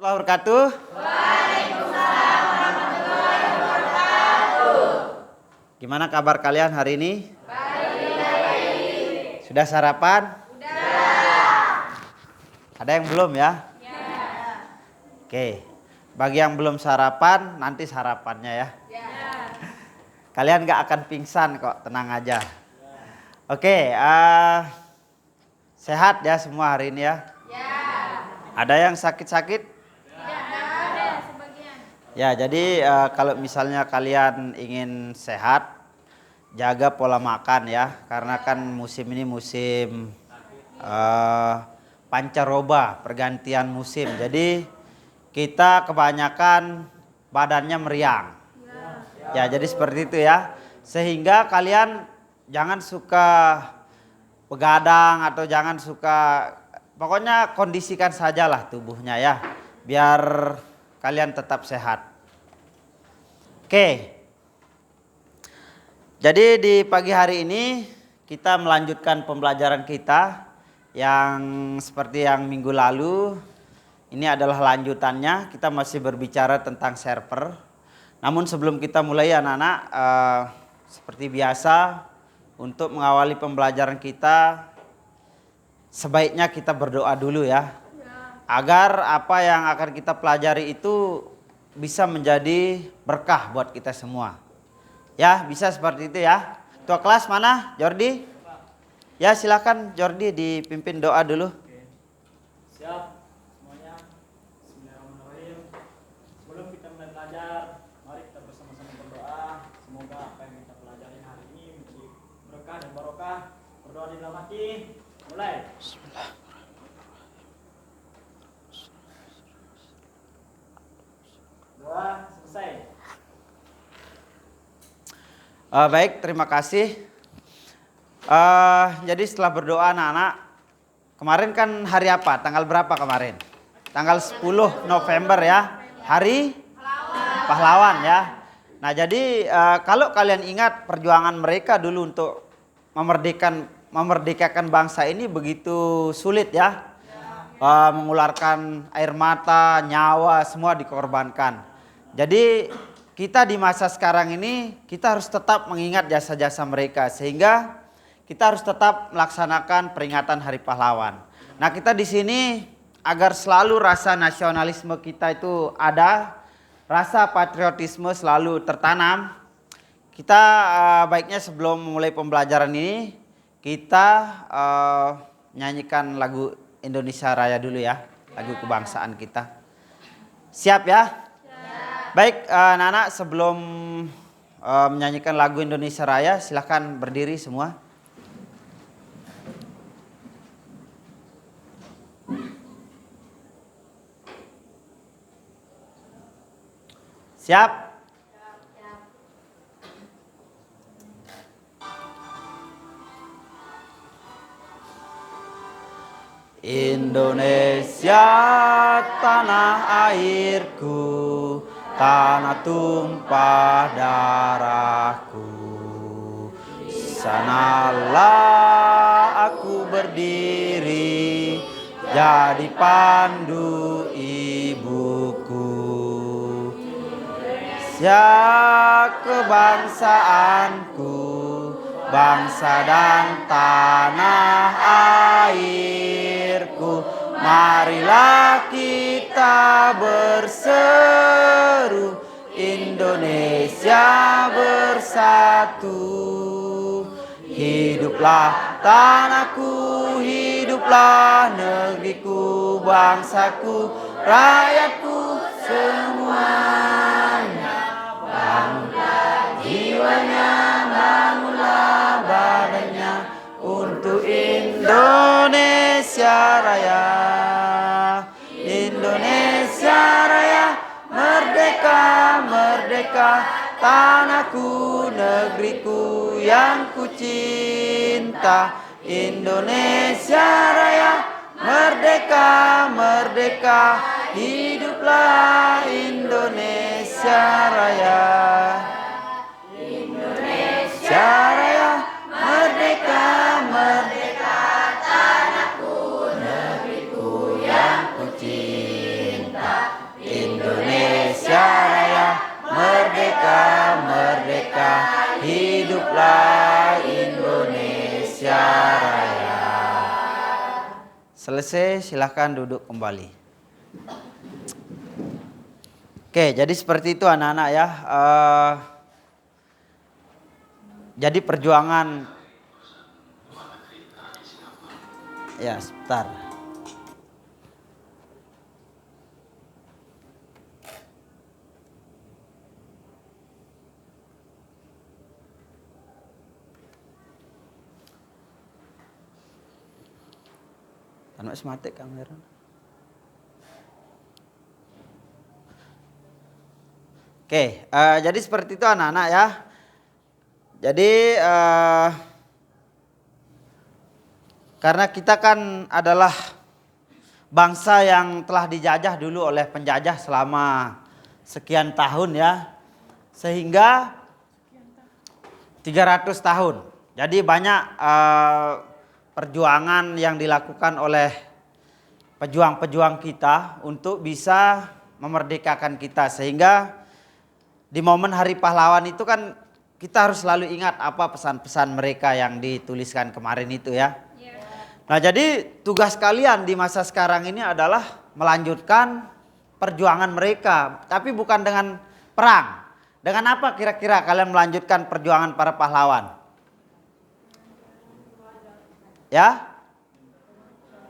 warahmatullahi wabarakatuh. Waalaikumsalam warahmatullahi wabarakatuh. Gimana kabar kalian hari ini? Baik. Sudah sarapan? Sudah. Ada yang belum ya? Ya. Oke. Bagi yang belum sarapan, nanti sarapannya ya. Ya. Kalian gak akan pingsan kok, tenang aja. Oke, sehat ya semua hari ini ya? Ya. Ada yang sakit-sakit? Tidak ada sebagian. Ya, jadi kalau misalnya kalian ingin sehat, jaga pola makan ya. Karena kan musim ini musim pancaroba, pergantian musim. Jadi kita kebanyakan badannya meriang. Ya, jadi seperti itu ya. Sehingga kalian jangan suka begadang atau jangan suka, pokoknya kondisikan sajalah tubuhnya ya, biar kalian tetap sehat. Oke. Jadi di pagi hari ini kita melanjutkan pembelajaran kita yang seperti yang minggu lalu. Ini adalah lanjutannya, kita masih berbicara tentang server. Namun sebelum kita mulai anak-anak, seperti biasa untuk mengawali pembelajaran kita, sebaiknya kita berdoa dulu ya. Agar apa yang akan kita pelajari itu bisa menjadi berkah buat kita semua. Ya, bisa seperti itu ya. Ketua kelas mana? Jordi? Ya, silakan Jordi dipimpin doa dulu. Siap semuanya. Bismillahirrahmanirrahim. Sebelum kita mulai belajar, mari kita bersama-sama berdoa. Semoga apa yang kita pelajari hari ini menjadi berkah dan barokah. Berdoa di dalam hati. Mulai. Bismillah. Doa selesai. Baik, terima kasih. Jadi setelah berdoa anak-anak, kemarin kan hari apa? Tanggal berapa kemarin? Tanggal 10 November ya, Hari Pahlawan ya. Nah jadi kalau kalian ingat perjuangan mereka dulu untuk memerdekakan bangsa ini begitu sulit ya. Mengeluarkan air mata, nyawa, semua dikorbankan. Jadi kita di masa sekarang ini kita harus tetap mengingat jasa-jasa mereka sehingga kita harus tetap melaksanakan peringatan Hari Pahlawan. Nah, kita di sini agar selalu rasa nasionalisme kita itu ada, rasa patriotisme selalu tertanam. Kita baiknya sebelum memulai pembelajaran ini kita nyanyikan lagu Indonesia Raya dulu ya, lagu kebangsaan kita. Siap ya? Baik, anak-anak sebelum menyanyikan lagu Indonesia Raya, silahkan berdiri semua. Siap? Indonesia tanah airku, tanah tumpah darahku. Sanalah aku berdiri, jadi pandu ibuku. Ya kebangsaanku, bangsa dan tanah airku, marilah kita berseru, Indonesia bersatu. Hiduplah tanahku, hiduplah negeriku, bangsaku, rakyatku semuanya. Bangunlah jiwanya, bangunlah badannya untuk Indonesia Raya. Indonesia Raya, merdeka, merdeka, tanahku, negeriku yang ku cinta. Indonesia Raya, merdeka, merdeka, hiduplah Indonesia Raya. Indonesia Raya, merdeka, merdeka, tanahku, negeriku yang ku cinta. Selesai, silahkan duduk kembali. Oke, jadi seperti itu anak-anak ya. Jadi perjuangan, ya sebentar. Kan mati kamera. Oke, jadi seperti itu anak-anak ya. Jadi karena kita kan adalah bangsa yang telah dijajah dulu oleh penjajah selama sekian tahun ya. Sehingga 300 tahun. Jadi banyak perjuangan yang dilakukan oleh pejuang-pejuang kita untuk bisa memerdekakan kita. Sehingga di momen Hari Pahlawan itu kan kita harus selalu ingat apa pesan-pesan mereka yang dituliskan kemarin itu ya. Nah jadi tugas kalian di masa sekarang ini adalah melanjutkan perjuangan mereka. Tapi bukan dengan perang. Dengan apa kira-kira kalian melanjutkan perjuangan para pahlawan? Ya?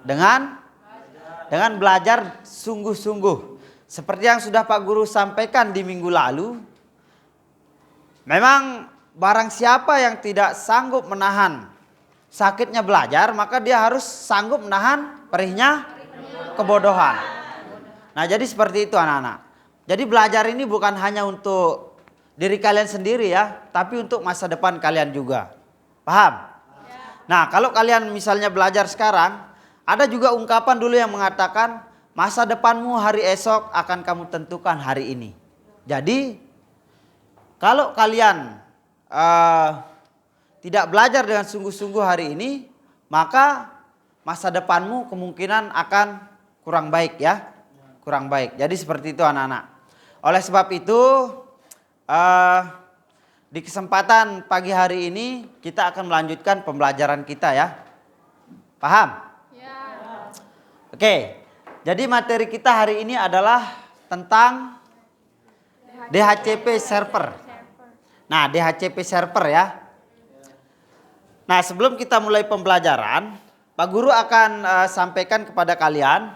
Dengan belajar sungguh-sungguh. Seperti yang sudah Pak Guru sampaikan di minggu lalu. Memang barang siapa yang tidak sanggup menahan sakitnya belajar, maka dia harus sanggup menahan perihnya kebodohan. Nah jadi seperti itu anak-anak. Jadi belajar ini bukan hanya untuk diri kalian sendiri ya, tapi untuk masa depan kalian juga. Paham? Nah kalau kalian misalnya belajar sekarang, ada juga ungkapan dulu yang mengatakan masa depanmu hari esok akan kamu tentukan hari ini. Jadi kalau kalian tidak belajar dengan sungguh-sungguh hari ini, maka masa depanmu kemungkinan akan kurang baik ya. Kurang baik. Jadi seperti itu anak-anak. Oleh sebab itu di kesempatan pagi hari ini kita akan melanjutkan pembelajaran kita ya. Paham? Ya. Oke. Jadi materi kita hari ini adalah tentang DHCP server. Nah, DHCP server ya. Nah, sebelum kita mulai pembelajaran, Pak Guru akan sampaikan kepada kalian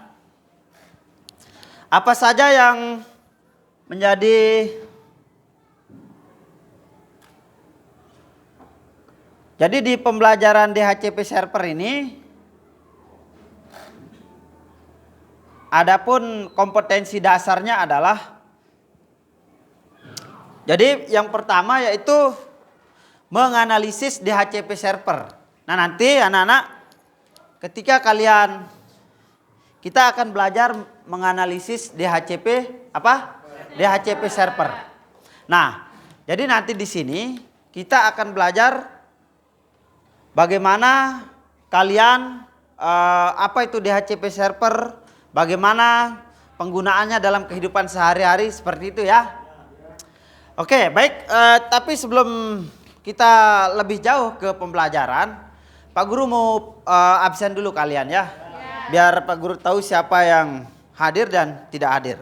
apa saja yang menjadi. Jadi di pembelajaran DHCP server ini, adapun kompetensi dasarnya adalah, jadi yang pertama yaitu menganalisis DHCP server. Nah nanti anak-anak ketika kita akan belajar menganalisis DHCP DHCP server. Nah jadi nanti di sini kita akan belajar bagaimana kalian apa itu DHCP server, bagaimana penggunaannya dalam kehidupan sehari-hari seperti itu ya. Oke, baik. Tapi sebelum kita lebih jauh ke pembelajaran, Pak Guru mau absen dulu kalian ya. Biar Pak Guru tahu siapa yang hadir dan tidak hadir.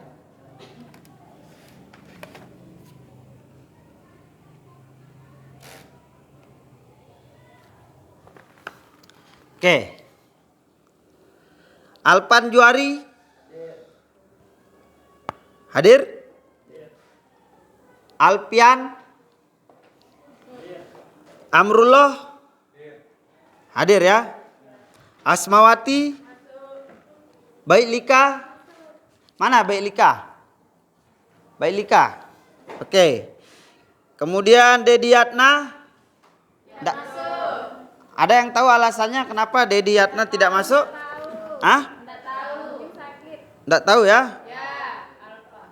Oke. Alpan Juari hadir? Alpian Amrullah hadir ya? Asmawati, Baik Lika, mana Baik Lika? Baik Lika, oke. Kemudian Dedi Yatna, ada yang tahu alasannya kenapa Dedi Yatna tidak masuk? Ah? Enggak tahu. Sakit. Enggak tahu ya? Ya, Alfa.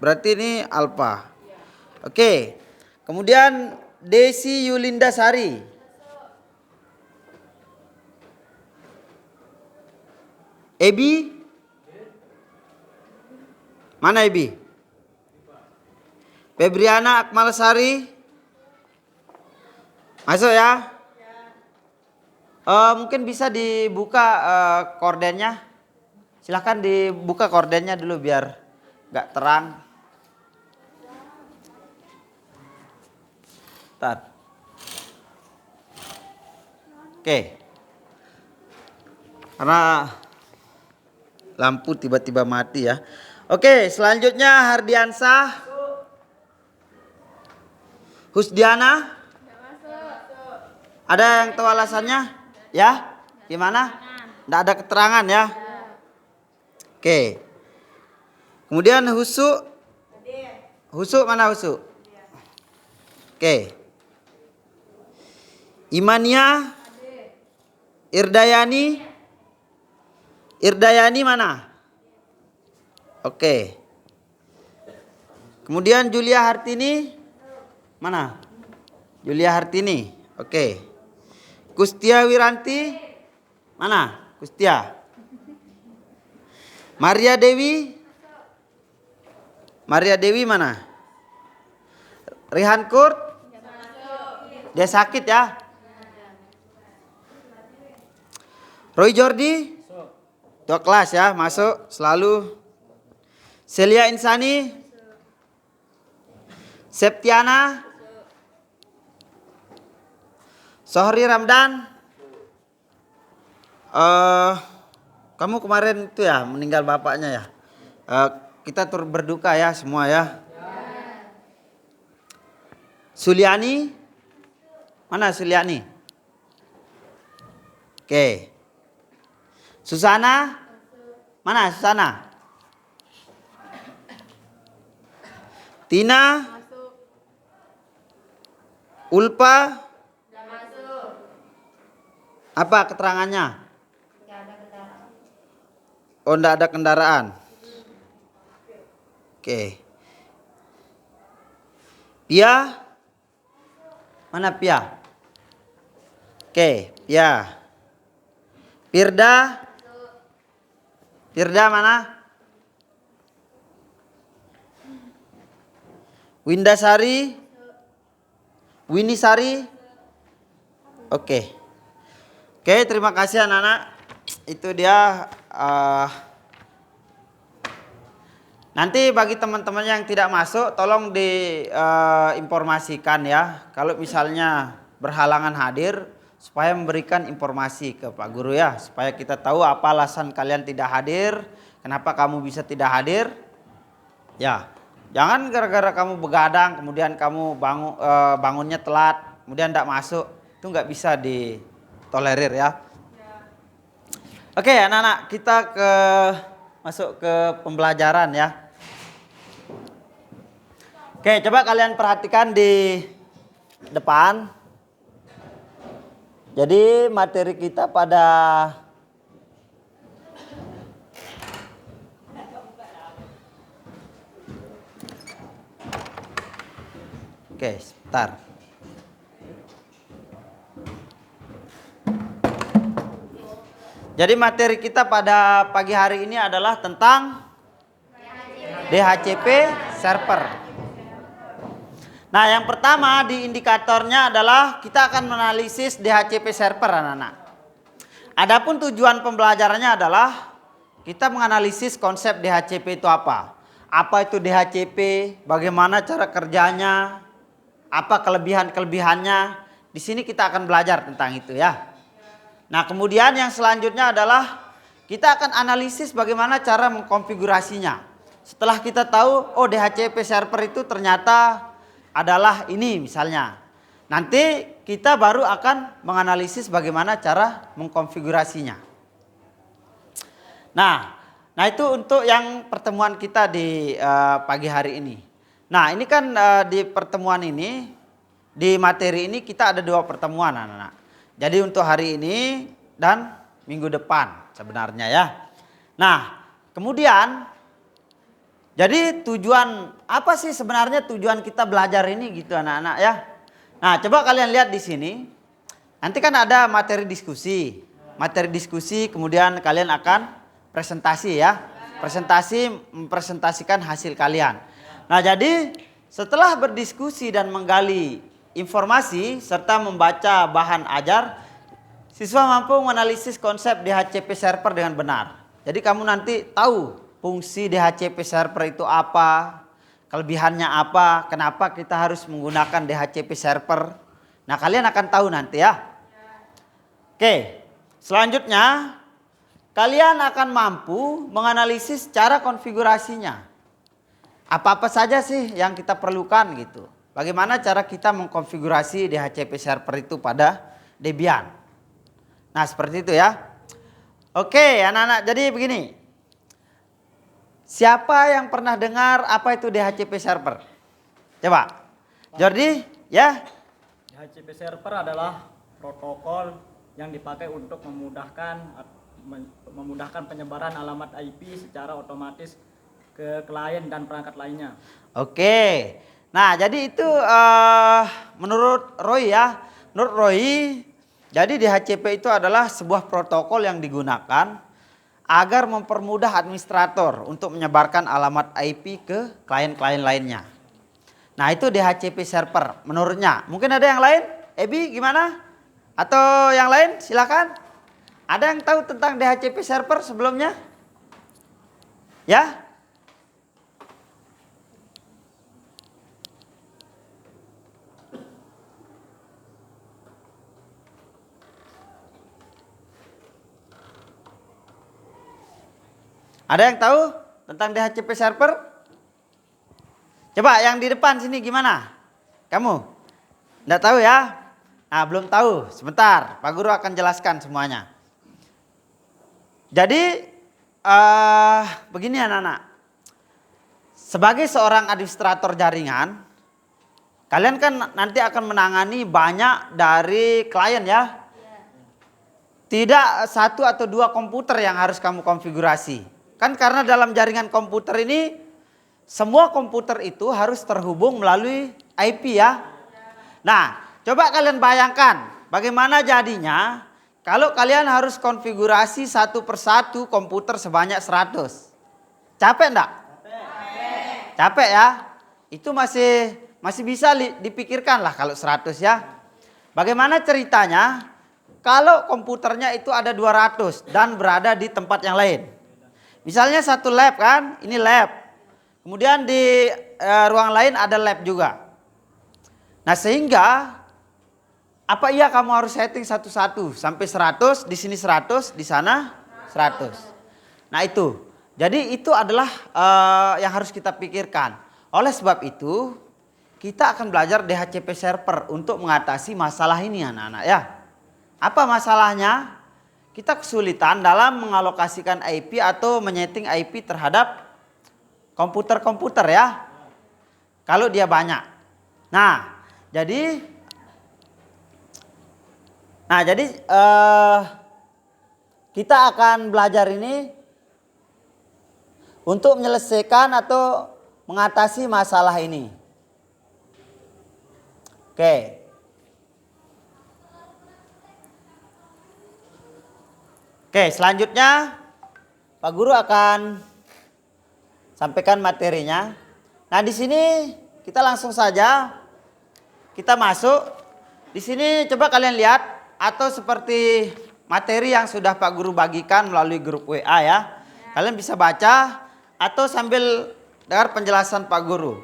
Berarti ini Alfa. Oke. Kemudian Desi Yulinda Sari. Ebi? Mana Ebi? Febriana Akmal Sari. Masuk ya? Mungkin bisa dibuka kordennya. Silahkan dibuka kordennya dulu biar nggak terang. Bentar. Oke. Karena lampu tiba-tiba mati ya. Oke, selanjutnya Hardiansah. Husdiana. Ada yang tahu alasannya? Ya? Gimana? Nggak ada keterangan ya? Oke. Kemudian Husu. Husu mana Husu? Oke. Imania. Irdayani. Irdayani mana? Oke. Kemudian Julia Hartini. Mana? Julia Hartini. Oke. Kustia Wiranti. Mana? Kustia. Maria Dewi. Maria Dewi mana? Rihan Kurt. Dia sakit ya. Roy Jordi. Tua kelas ya, masuk selalu. Celia Insani. Septiana. Sohri Ramdan. Kamu kemarin itu ya meninggal bapaknya ya. Kita turut berduka ya semua ya. Suliani. Mana Suliani? Oke. Susana. Mana Susana? Tina. Ulpa. Apa keterangannya? Oh, enggak ada kendaraan. Oke. Pia. Mana Pia? Oke, Pia. Firda. Firda mana? Windasari. Winisari. Oke. Oke, terima kasih anak-anak. Itu dia. Nanti bagi teman-teman yang tidak masuk, tolong diinformasikan ya. Kalau misalnya berhalangan hadir, supaya memberikan informasi ke Pak Guru ya. Supaya kita tahu apa alasan kalian tidak hadir, kenapa kamu bisa tidak hadir. Ya, jangan gara-gara kamu begadang, kemudian kamu bangunnya telat, kemudian tidak masuk. Itu nggak bisa tolerir ya. Oke anak-anak, kita masuk ke pembelajaran ya. Oke, coba kalian perhatikan di depan. Jadi materi kita pada Oke, sebentar. Jadi materi kita pada pagi hari ini adalah tentang DHCP server. Nah, yang pertama di indikatornya adalah kita akan menganalisis DHCP server anak-anak. Adapun tujuan pembelajarannya adalah kita menganalisis konsep DHCP itu apa. Apa itu DHCP, bagaimana cara kerjanya, apa kelebihan-kelebihannya. Di sini kita akan belajar tentang itu ya. Nah, kemudian yang selanjutnya adalah kita akan analisis bagaimana cara mengkonfigurasinya. Setelah kita tahu, oh DHCP server itu ternyata adalah ini misalnya. Nanti kita baru akan menganalisis bagaimana cara mengkonfigurasinya. Nah itu untuk yang pertemuan kita di pagi hari ini. Nah, ini kan di pertemuan ini, di materi ini kita ada 2 pertemuan anak-anak. Jadi untuk hari ini dan minggu depan sebenarnya ya. Nah, kemudian jadi tujuan apa sih sebenarnya tujuan kita belajar ini gitu anak-anak ya. Nah, coba kalian lihat di sini. Nanti kan ada materi diskusi. Materi diskusi kemudian kalian akan presentasi ya. Mempresentasikan hasil kalian. Nah, jadi setelah berdiskusi dan menggali informasi serta membaca bahan ajar, Siswa mampu menganalisis konsep DHCP server dengan benar. Jadi kamu nanti tahu fungsi DHCP server itu apa, kelebihannya apa, kenapa kita harus menggunakan DHCP server. Nah, kalian akan tahu nanti ya. Oke, selanjutnya kalian akan mampu menganalisis cara konfigurasinya. Apa-apa saja sih yang kita perlukan gitu. Bagaimana cara kita mengkonfigurasi DHCP server itu pada Debian. Nah, seperti itu ya. Oke, anak-anak, jadi begini. Siapa yang pernah dengar apa itu DHCP server? Coba. Jordi, ya? DHCP server adalah protokol yang dipakai untuk memudahkan penyebaran alamat IP secara otomatis ke klien dan perangkat lainnya. Oke. Nah, jadi itu menurut Roy ya. Menurut Roy, jadi DHCP itu adalah sebuah protokol yang digunakan agar mempermudah administrator untuk menyebarkan alamat IP ke klien-klien lainnya. Nah, itu DHCP server menurutnya. Mungkin ada yang lain? Ebi gimana? Atau yang lain? Silakan. Ada yang tahu tentang DHCP server sebelumnya? Ya? Ada yang tahu tentang DHCP server? Coba yang di depan sini gimana? Kamu? Enggak tahu ya? Nah, belum tahu. Sebentar, Pak Guru akan jelaskan semuanya. Jadi, begini anak-anak. Sebagai seorang administrator jaringan, kalian kan nanti akan menangani banyak dari klien ya? Tidak satu atau dua komputer yang harus kamu konfigurasi. Kan karena dalam jaringan komputer ini, semua komputer itu harus terhubung melalui IP ya. Nah, coba kalian bayangkan bagaimana jadinya kalau kalian harus konfigurasi satu persatu komputer sebanyak 100. Capek enggak? Capek ya? Itu masih bisa dipikirkan lah kalau 100 ya. Bagaimana ceritanya kalau komputernya itu ada 200 dan berada di tempat yang lain? Misalnya satu lab kan, ini lab. Kemudian di ruang lain ada lab juga. Nah, sehingga apa iya kamu harus setting satu-satu sampai 100, di sini 100, di sana 100. Nah, itu. Jadi itu adalah yang harus kita pikirkan. Oleh sebab itu, kita akan belajar DHCP server untuk mengatasi masalah ini anak-anak ya. Apa masalahnya? Kita kesulitan dalam mengalokasikan IP atau menyeting IP terhadap komputer-komputer ya. Kalau dia banyak. Nah, jadi kita akan belajar ini untuk menyelesaikan atau mengatasi masalah ini. Oke. Oke, selanjutnya Pak Guru akan sampaikan materinya. Nah, di sini kita langsung saja kita masuk. Di sini coba kalian lihat atau seperti materi yang sudah Pak Guru bagikan melalui grup WA ya. Kalian bisa baca atau sambil dengar penjelasan Pak Guru.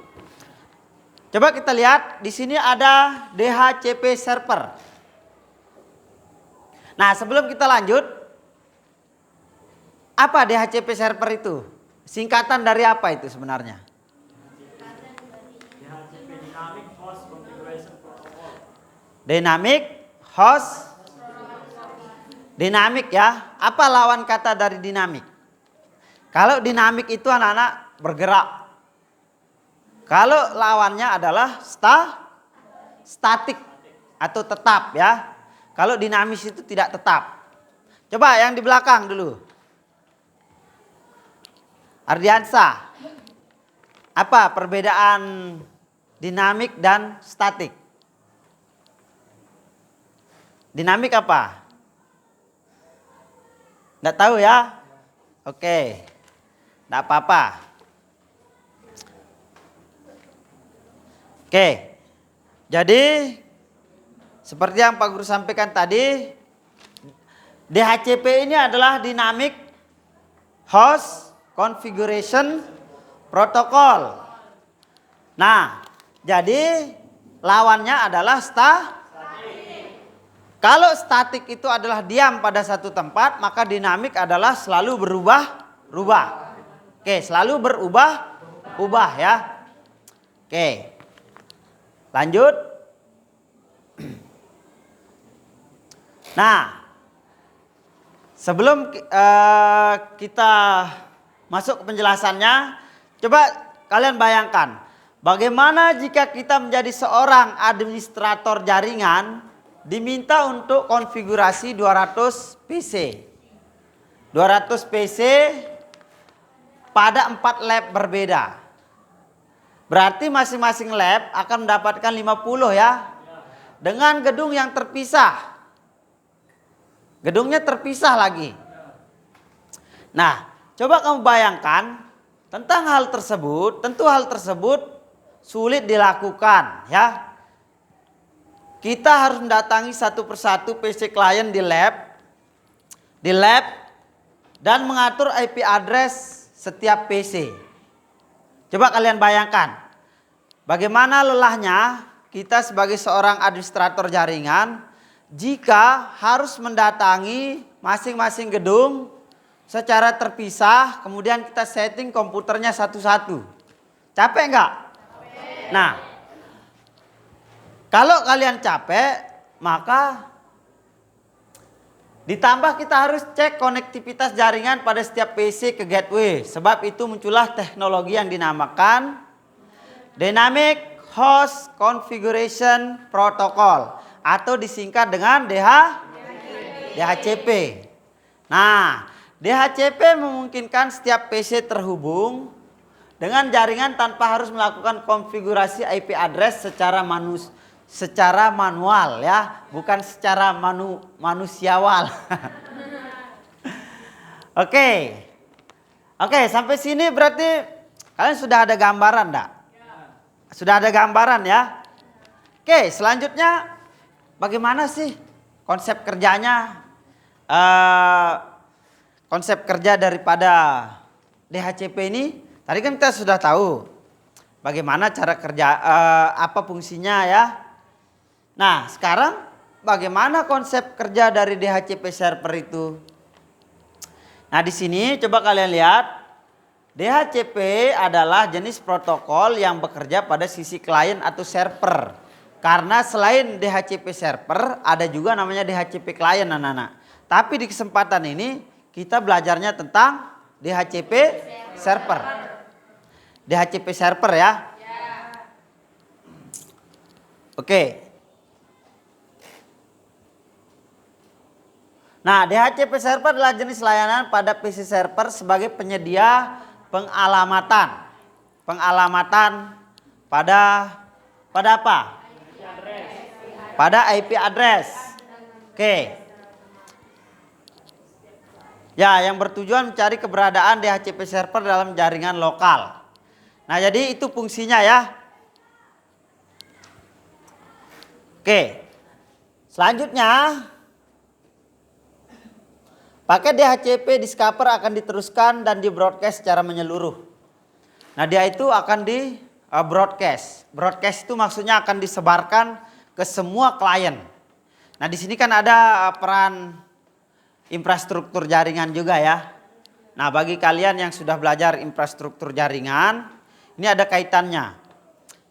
Coba kita lihat di sini ada DHCP server. Nah, sebelum kita lanjut, apa DHCP server itu? Singkatan dari apa itu sebenarnya? DHCP Dynamic Host Configuration Protocol. Dynamic Host. Dinamik ya. Apa lawan kata dari dinamik? Kalau dinamik itu anak-anak bergerak. Kalau lawannya adalah statik atau tetap ya. Kalau dinamis itu tidak tetap. Coba yang di belakang dulu. Ardiansa, apa perbedaan dinamik dan statik? Dinamik apa? Nggak tahu ya? Oke, nggak apa-apa. Oke, jadi seperti yang Pak Guru sampaikan tadi, DHCP ini adalah Dynamic Host Configuration Protocol. Nah, jadi lawannya adalah statik. Kalau statik itu adalah diam pada satu tempat, maka dinamik adalah selalu berubah-ubah. Oke, selalu berubah-ubah ya. Oke. Lanjut. Nah, sebelum kita masuk ke penjelasannya, coba kalian bayangkan bagaimana jika kita menjadi seorang administrator jaringan diminta untuk konfigurasi 200 PC. 200 PC pada 4 lab berbeda. Berarti masing-masing lab akan mendapatkan 50 ya. Dengan gedung yang terpisah. Gedungnya terpisah lagi. Nah, coba kamu bayangkan tentang hal tersebut. Tentu hal tersebut sulit dilakukan ya. Kita harus mendatangi satu persatu PC klien di lab dan mengatur IP address setiap PC. Coba kalian bayangkan bagaimana lelahnya kita sebagai seorang administrator jaringan jika harus mendatangi masing-masing gedung secara terpisah, kemudian kita setting komputernya satu-satu. Capek enggak? Nah, kalau kalian capek, maka ditambah kita harus cek konektivitas jaringan pada setiap PC ke gateway. Sebab itu muncullah teknologi yang dinamakan Dynamic Host Configuration Protocol atau disingkat dengan DHCP. Nah, DHCP memungkinkan setiap PC terhubung dengan jaringan tanpa harus melakukan konfigurasi IP address secara manual ya, bukan secara manusiawal. Oke, sampai sini berarti kalian sudah ada gambaran enggak? Sudah ada gambaran ya? Oke, selanjutnya bagaimana sih konsep kerjanya? Konsep kerja daripada DHCP ini tadi kan kita sudah tahu bagaimana cara kerja, apa fungsinya ya. Nah, sekarang bagaimana konsep kerja dari DHCP server itu? Nah, di sini coba kalian lihat, DHCP adalah jenis protokol yang bekerja pada sisi klien atau server. Karena selain DHCP server, ada juga namanya DHCP klien anak-anak. Tapi di kesempatan ini kita belajarnya tentang DHCP server. DHCP server ya. Oke. Nah, DHCP server adalah jenis layanan pada PC server sebagai penyedia pengalamatan. Pengalamatan pada apa? Pada IP address. Oke. Ya, yang bertujuan mencari keberadaan DHCP server dalam jaringan lokal. Nah, jadi itu fungsinya ya. Oke. Selanjutnya, paket DHCP Discover akan diteruskan dan di broadcast secara menyeluruh. Nah, dia itu akan di broadcast. Broadcast itu maksudnya akan disebarkan ke semua klien. Nah, di sini kan ada peran infrastruktur jaringan juga ya. Nah, bagi kalian yang sudah belajar infrastruktur jaringan, ini ada kaitannya.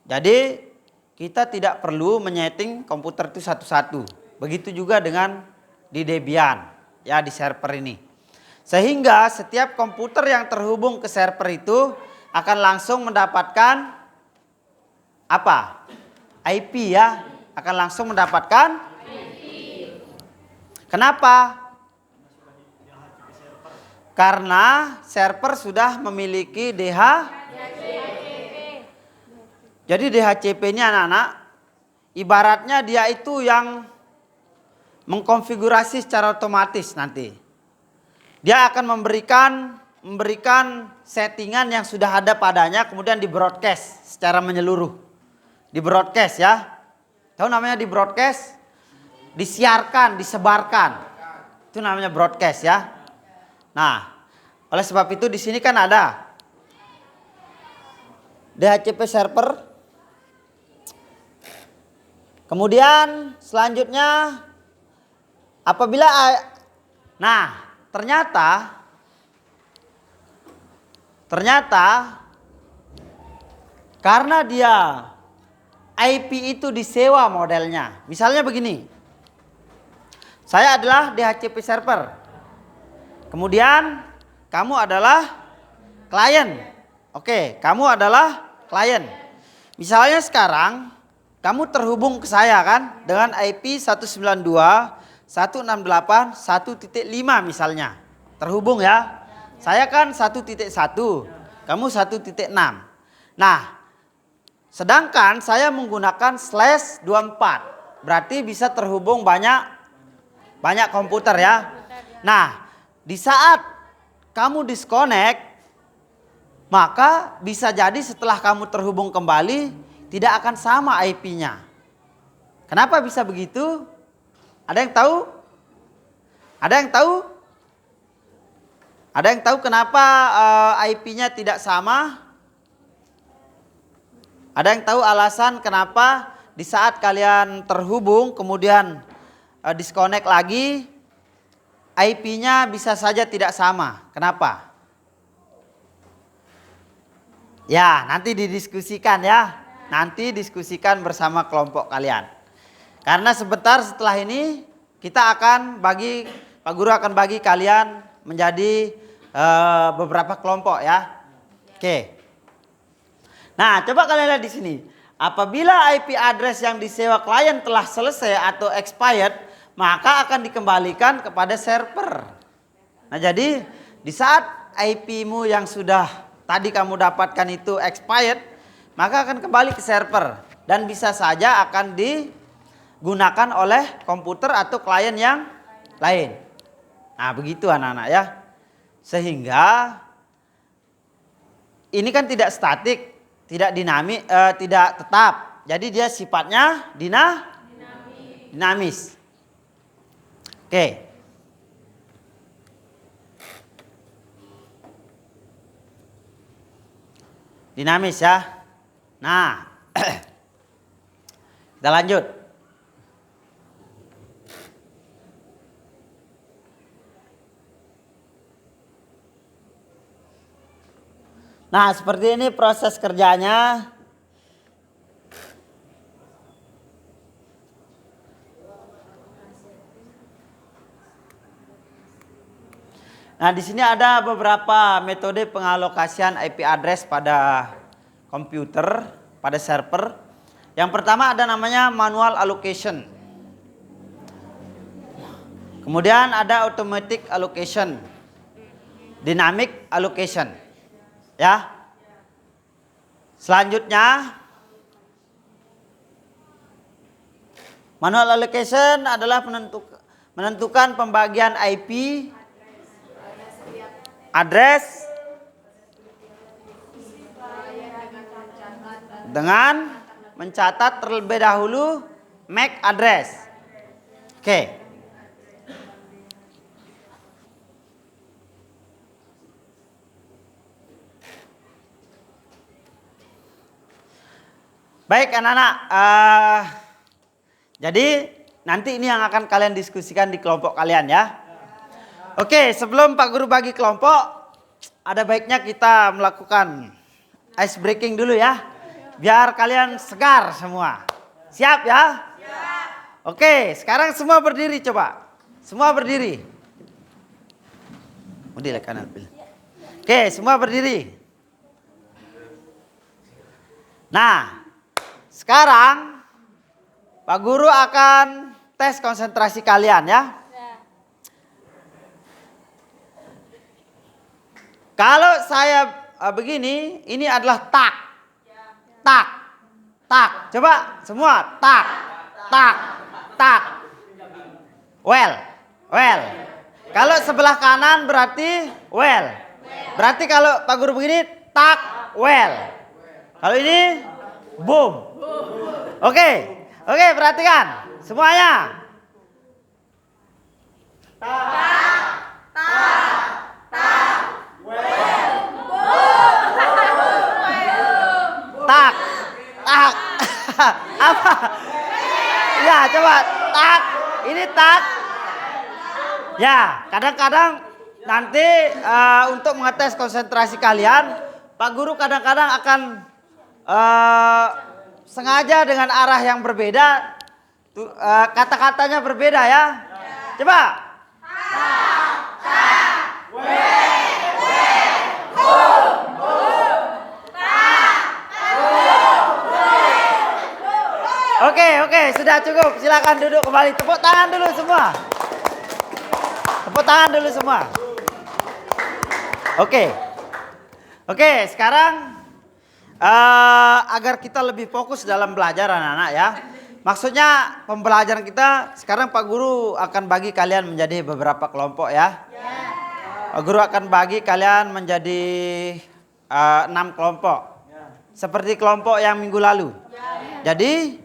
Jadi, kita tidak perlu menyeting komputer itu satu-satu. Begitu juga dengan di Debian, ya di server ini. Sehingga setiap komputer yang terhubung ke server itu akan langsung mendapatkan apa? IP ya, akan langsung mendapatkan IP. Kenapa? Karena server sudah memiliki DHCP. Jadi DHCP ini anak-anak, ibaratnya dia itu yang mengkonfigurasi secara otomatis nanti. Dia akan memberikan settingan yang sudah ada padanya, kemudian di broadcast secara menyeluruh. Di broadcast ya. Tahu namanya di broadcast? Disiarkan, disebarkan. Itu Itu namanya broadcast ya. Nah, oleh sebab itu di sini kan ada DHCP server. Kemudian selanjutnya apabila ternyata karena dia IP itu disewa modelnya. Misalnya begini. Saya adalah DHCP server. Kemudian kamu adalah klien. Oke, kamu adalah klien. Misalnya sekarang kamu terhubung ke saya kan dengan IP 192.168.1.5 misalnya. Terhubung ya. Saya kan 1.1, kamu 1.6. Nah, sedangkan saya menggunakan /24. Berarti bisa terhubung banyak komputer ya. Nah, di saat kamu disconnect, maka bisa jadi setelah kamu terhubung kembali tidak akan sama IP-nya. Kenapa bisa begitu? Ada yang tahu? Ada yang tahu? Ada yang tahu kenapa IP-nya tidak sama? Ada yang tahu alasan kenapa di saat kalian terhubung kemudian disconnect lagi, IP-nya bisa saja tidak sama. Kenapa? Ya, nanti didiskusikan ya. Nanti diskusikan bersama kelompok kalian. Karena sebentar setelah ini kita akan Pak Guru akan bagi kalian menjadi beberapa kelompok ya. Oke. Nah, coba kalian lihat di sini. Apabila IP address yang disewa klien telah selesai atau expired, maka akan dikembalikan kepada server. Nah, jadi di saat IP-mu yang sudah tadi kamu dapatkan itu expired, maka akan kembali ke server dan bisa saja akan digunakan oleh komputer atau klien yang lain. Nah, begitu anak-anak ya. Sehingga ini kan tidak statik, tidak tidak tetap. Jadi dia sifatnya dinamis. Oke. Dinamis ya. Nah, kita lanjut. Nah, seperti ini proses kerjanya. Nah, di sini ada beberapa metode pengalokasian IP address pada komputer, pada server. Yang pertama ada namanya manual allocation. Kemudian ada automatic allocation, dynamic allocation. Ya. Selanjutnya manual allocation adalah menentukan pembagian IP address dengan mencatat terlebih dahulu MAC address. Oke. Baik anak-anak, jadi nanti ini yang akan kalian diskusikan di kelompok kalian ya. Oke, sebelum Pak Guru bagi kelompok, ada baiknya kita melakukan ice breaking dulu ya. Biar kalian segar semua. Siap ya? Siap. Oke, sekarang semua berdiri coba. Semua berdiri. Oke, semua berdiri. Nah, sekarang Pak Guru akan tes konsentrasi kalian ya. Kalau saya begini, ini adalah tak. Tak. Tak. Coba semua tak. Tak. Tak. Well. Well. Kalau sebelah kanan berarti well. Berarti kalau Pak Guru begini tak well. Kalau ini boom. Oke. Oke, perhatikan semuanya. Tak. Tak. Apa? Ya, coba tak. Ini tak. Ya, kadang-kadang nanti untuk mengetes konsentrasi kalian, Pak Guru kadang-kadang akan sengaja dengan arah yang berbeda, kata-katanya berbeda ya. Coba. Oke, sudah cukup. Silakan duduk kembali. Tepuk tangan dulu semua. Tepuk tangan dulu semua. Oke, sekarang agar kita lebih fokus dalam belajar anak-anak ya. Maksudnya pembelajaran kita sekarang Pak Guru akan bagi kalian menjadi beberapa kelompok ya. Pak Guru akan bagi kalian menjadi 6 kelompok. Seperti kelompok yang minggu lalu. Jadi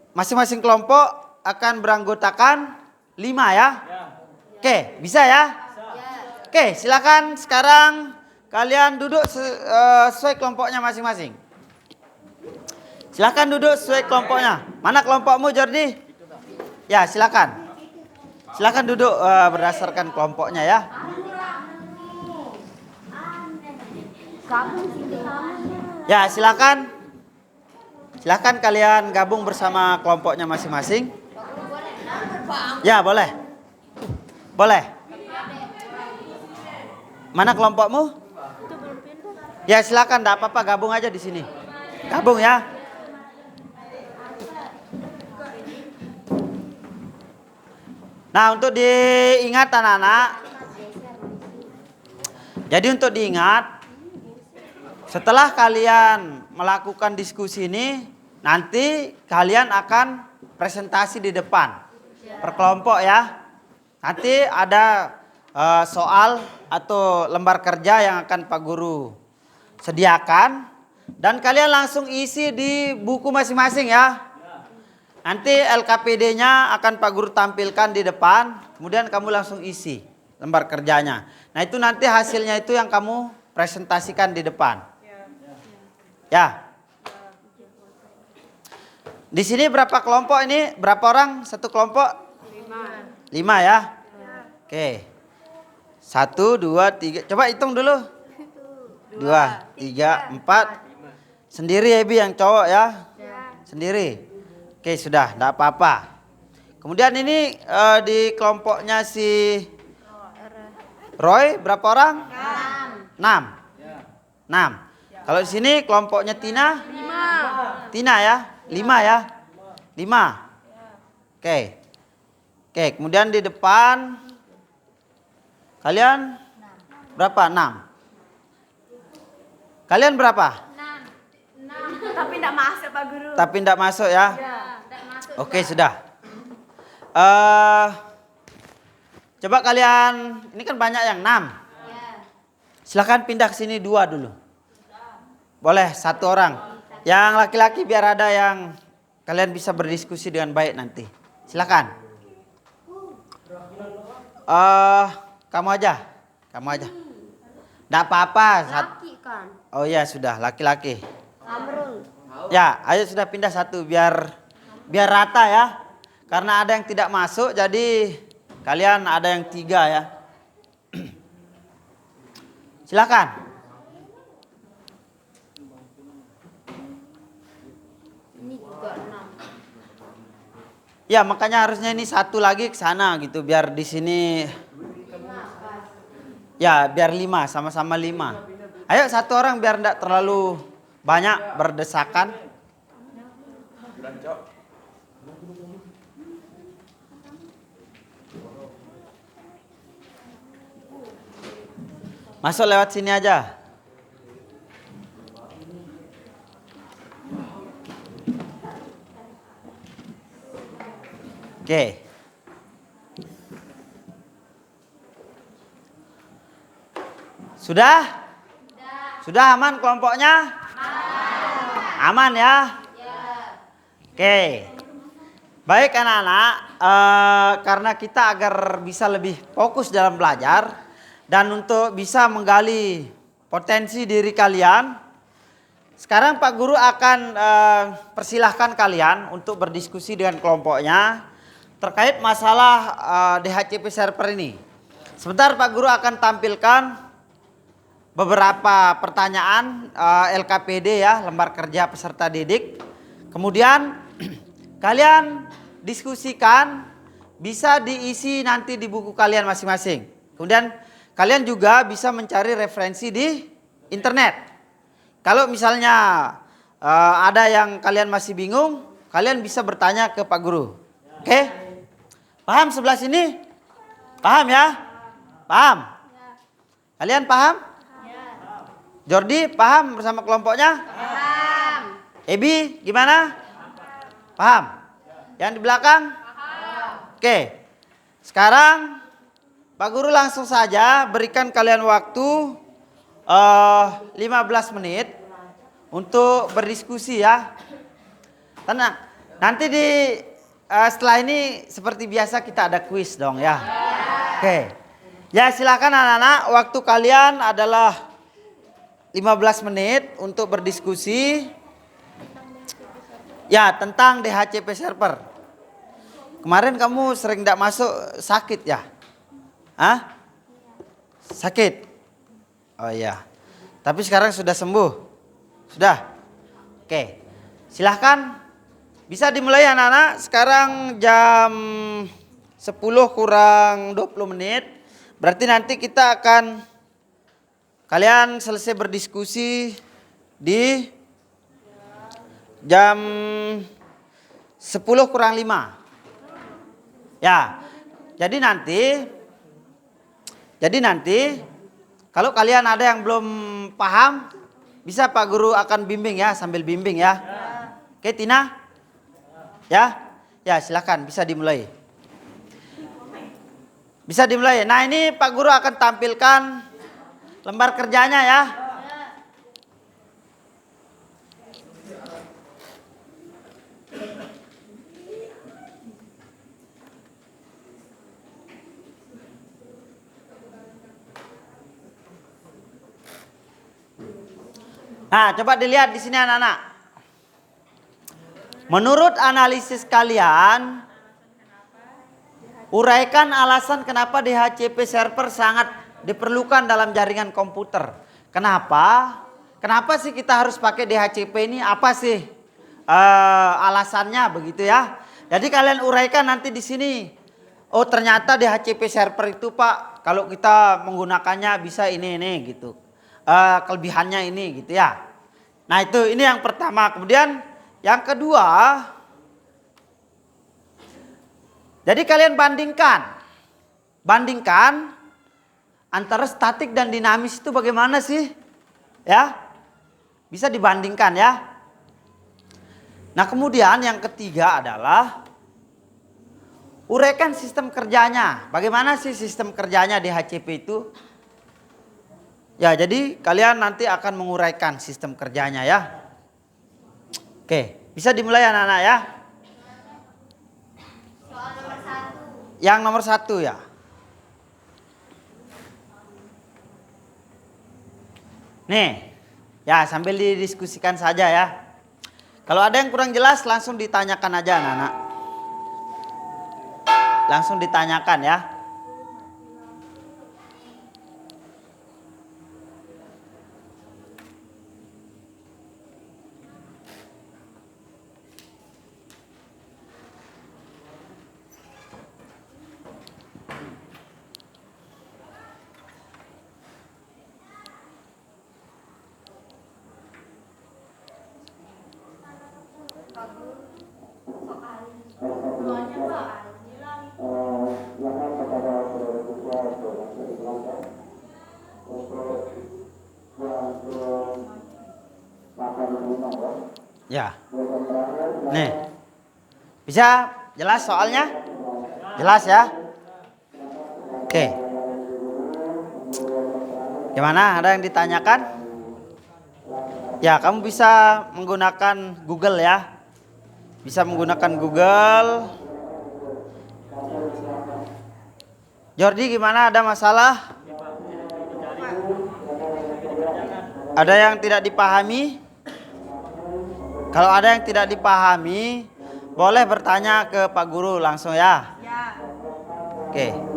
masing-masing kelompok akan beranggotakan 5 ya. Oke, bisa ya? Oke, silakan sekarang kalian duduk sesuai kelompoknya masing-masing. Silakan duduk sesuai kelompoknya. Mana kelompokmu, Jordi? Ya, silakan. Silakan duduk berdasarkan kelompoknya ya. Ya, silakan. Silakan kalian gabung bersama kelompoknya masing-masing. Ya, boleh. Boleh. Mana kelompokmu? Ya, silakan, enggak apa-apa, gabung aja di sini. Gabung ya. Nah, untuk diingat anak-anak. Jadi untuk diingat, setelah kalian melakukan diskusi ini, nanti kalian akan presentasi di depan per kelompok ya. Nanti ada soal atau lembar kerja yang akan Pak Guru sediakan dan kalian langsung isi di buku masing-masing ya. Nanti LKPD-nya akan Pak Guru tampilkan di depan, kemudian kamu langsung isi lembar kerjanya. Nah, itu nanti hasilnya itu yang kamu presentasikan di depan. Ya. Di sini berapa kelompok ini? Berapa orang satu kelompok? 5 ya. Oke. 1, 2, 3. Coba hitung dulu. 2, 3, 4. Sendiri ya, Bi, yang cowok ya. Sendiri. Oke, sudah, enggak apa-apa. Kemudian ini di kelompoknya si Roy berapa orang? 6. 6. Kalau di sini kelompoknya Tina? 5. Tina ya? 5 ya? 5. Oke. Oke, kemudian di depan kalian berapa? 6. Kalian berapa? 6. Tapi enggak masuk Pak Guru. Tapi enggak masuk ya? Oke, sudah. Coba kalian, ini kan banyak yang 6. Silakan pindah ke sini 2 dulu. Boleh 1 orang. Yang laki-laki biar ada yang kalian bisa berdiskusi dengan baik nanti. Silakan. Kamu aja. Enggak apa-apa. Laki kan. Oh iya, sudah, laki-laki. Amrul. Ya, ayo sudah pindah 1 biar rata ya. Karena ada yang tidak masuk, jadi kalian ada yang 3 ya. Silakan. Ini juga 6. Ya, makanya harusnya ini 1 lagi ke sana gitu, biar di sini. Ya, biar 5, sama-sama 5. Ayo 1 orang biar tidak terlalu banyak berdesakan. Masuk lewat sini aja. Oke. Sudah? Sudah aman kelompoknya? Aman ya? Oke. Baik anak-anak, karena kita agar bisa lebih fokus dalam belajar dan untuk bisa menggali potensi diri kalian, sekarang Pak Guru akan persilahkan kalian untuk berdiskusi dengan kelompoknya terkait masalah DHCP server ini. Sebentar Pak Guru akan tampilkan beberapa pertanyaan LKPD ya, lembar kerja peserta didik. Kemudian kalian diskusikan, bisa diisi nanti di buku kalian masing-masing. Kemudian kalian juga bisa mencari referensi di internet. Kalau misalnya ada yang kalian masih bingung, kalian bisa bertanya ke Pak Guru. Oke? Paham sebelah sini? Paham ya? Paham? Kalian paham? Jordi paham bersama kelompoknya? Paham. Ebi gimana? Paham? Yang di belakang? Paham. Oke. Sekarang Pak Guru langsung saja berikan kalian waktu 15 menit untuk berdiskusi ya. Tenang. Nanti setelah ini seperti biasa kita ada kuis dong ya. Oke. Ya silakan anak-anak, waktu kalian adalah 15 menit untuk berdiskusi ya tentang DHCP server. Kemarin kamu sering tidak masuk sakit ya? Hah? Sakit? Oh iya. Tapi sekarang sudah sembuh? Sudah? Oke. Silahkan. Bisa dimulai anak-anak. Sekarang jam 10 kurang 20 menit. Berarti nanti kita akan, kalian selesai berdiskusi di jam 10 kurang 5. Ya, jadi nanti kalau kalian ada yang belum paham, bisa Pak Guru akan bimbing ya, sambil bimbing ya. Oke Tina? Ya? Ya silakan, bisa dimulai. Bisa dimulai. Nah ini Pak Guru akan tampilkan lembar kerjanya ya. Nah, coba dilihat di sini anak-anak. Menurut analisis kalian, uraikan alasan kenapa DHCP server sangat diperlukan dalam jaringan komputer. Kenapa? Kenapa sih kita harus pakai DHCP ini? Apa sih alasannya begitu ya? Jadi kalian uraikan nanti di sini. Oh ternyata DHCP server itu Pak, kalau kita menggunakannya bisa ini gitu. Kelebihannya ini gitu ya. Nah itu ini yang pertama. Kemudian yang kedua, jadi kalian bandingkan antara statik dan dinamis itu bagaimana sih? Ya, bisa dibandingkan ya. Nah kemudian yang ketiga adalah uraikan sistem kerjanya. Bagaimana sih sistem kerjanya DHCP itu? Ya, jadi kalian nanti akan menguraikan sistem kerjanya ya. Oke, bisa dimulai anak-anak ya. Soal nomor 1. Yang nomor 1 ya. Nih, ya sambil didiskusikan saja ya. Kalau ada yang kurang jelas langsung ditanyakan aja anak-anak. Langsung ditanyakan ya. Ya. Nih. Bisa jelas soalnya? Jelas ya? Oke. Gimana? Ada yang ditanyakan? Ya, kamu bisa menggunakan Google ya. Bisa menggunakan Google. Jordi gimana? Ada masalah? Ini Pak, dicari, lagi dikerjakan. Ada yang tidak dipahami? Kalau ada yang tidak dipahami, boleh bertanya ke Pak Guru langsung ya. Ya. Oke.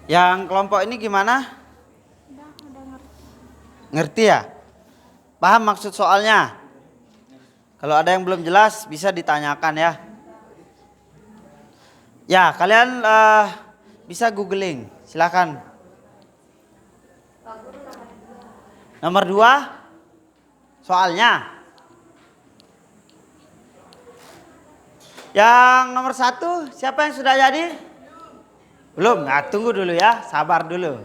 Yang kelompok ini gimana? Ngerti ya? Paham maksud soalnya? Kalau ada yang belum jelas bisa ditanyakan ya. Ya, kalian bisa googling, silakan. Nomor 2, soalnya. Yang nomor 1, siapa yang sudah jadi? Belum, nah, tunggu dulu ya, sabar dulu.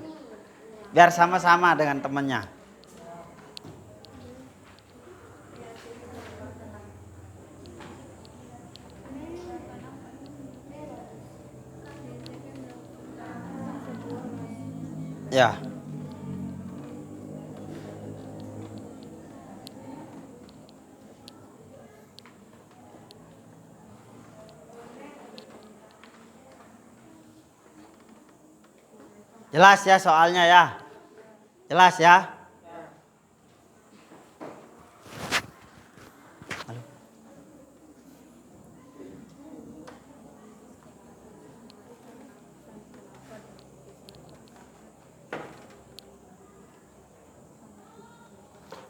Biar sama-sama dengan temannya. Ya. Jelas ya soalnya ya. Jelas ya.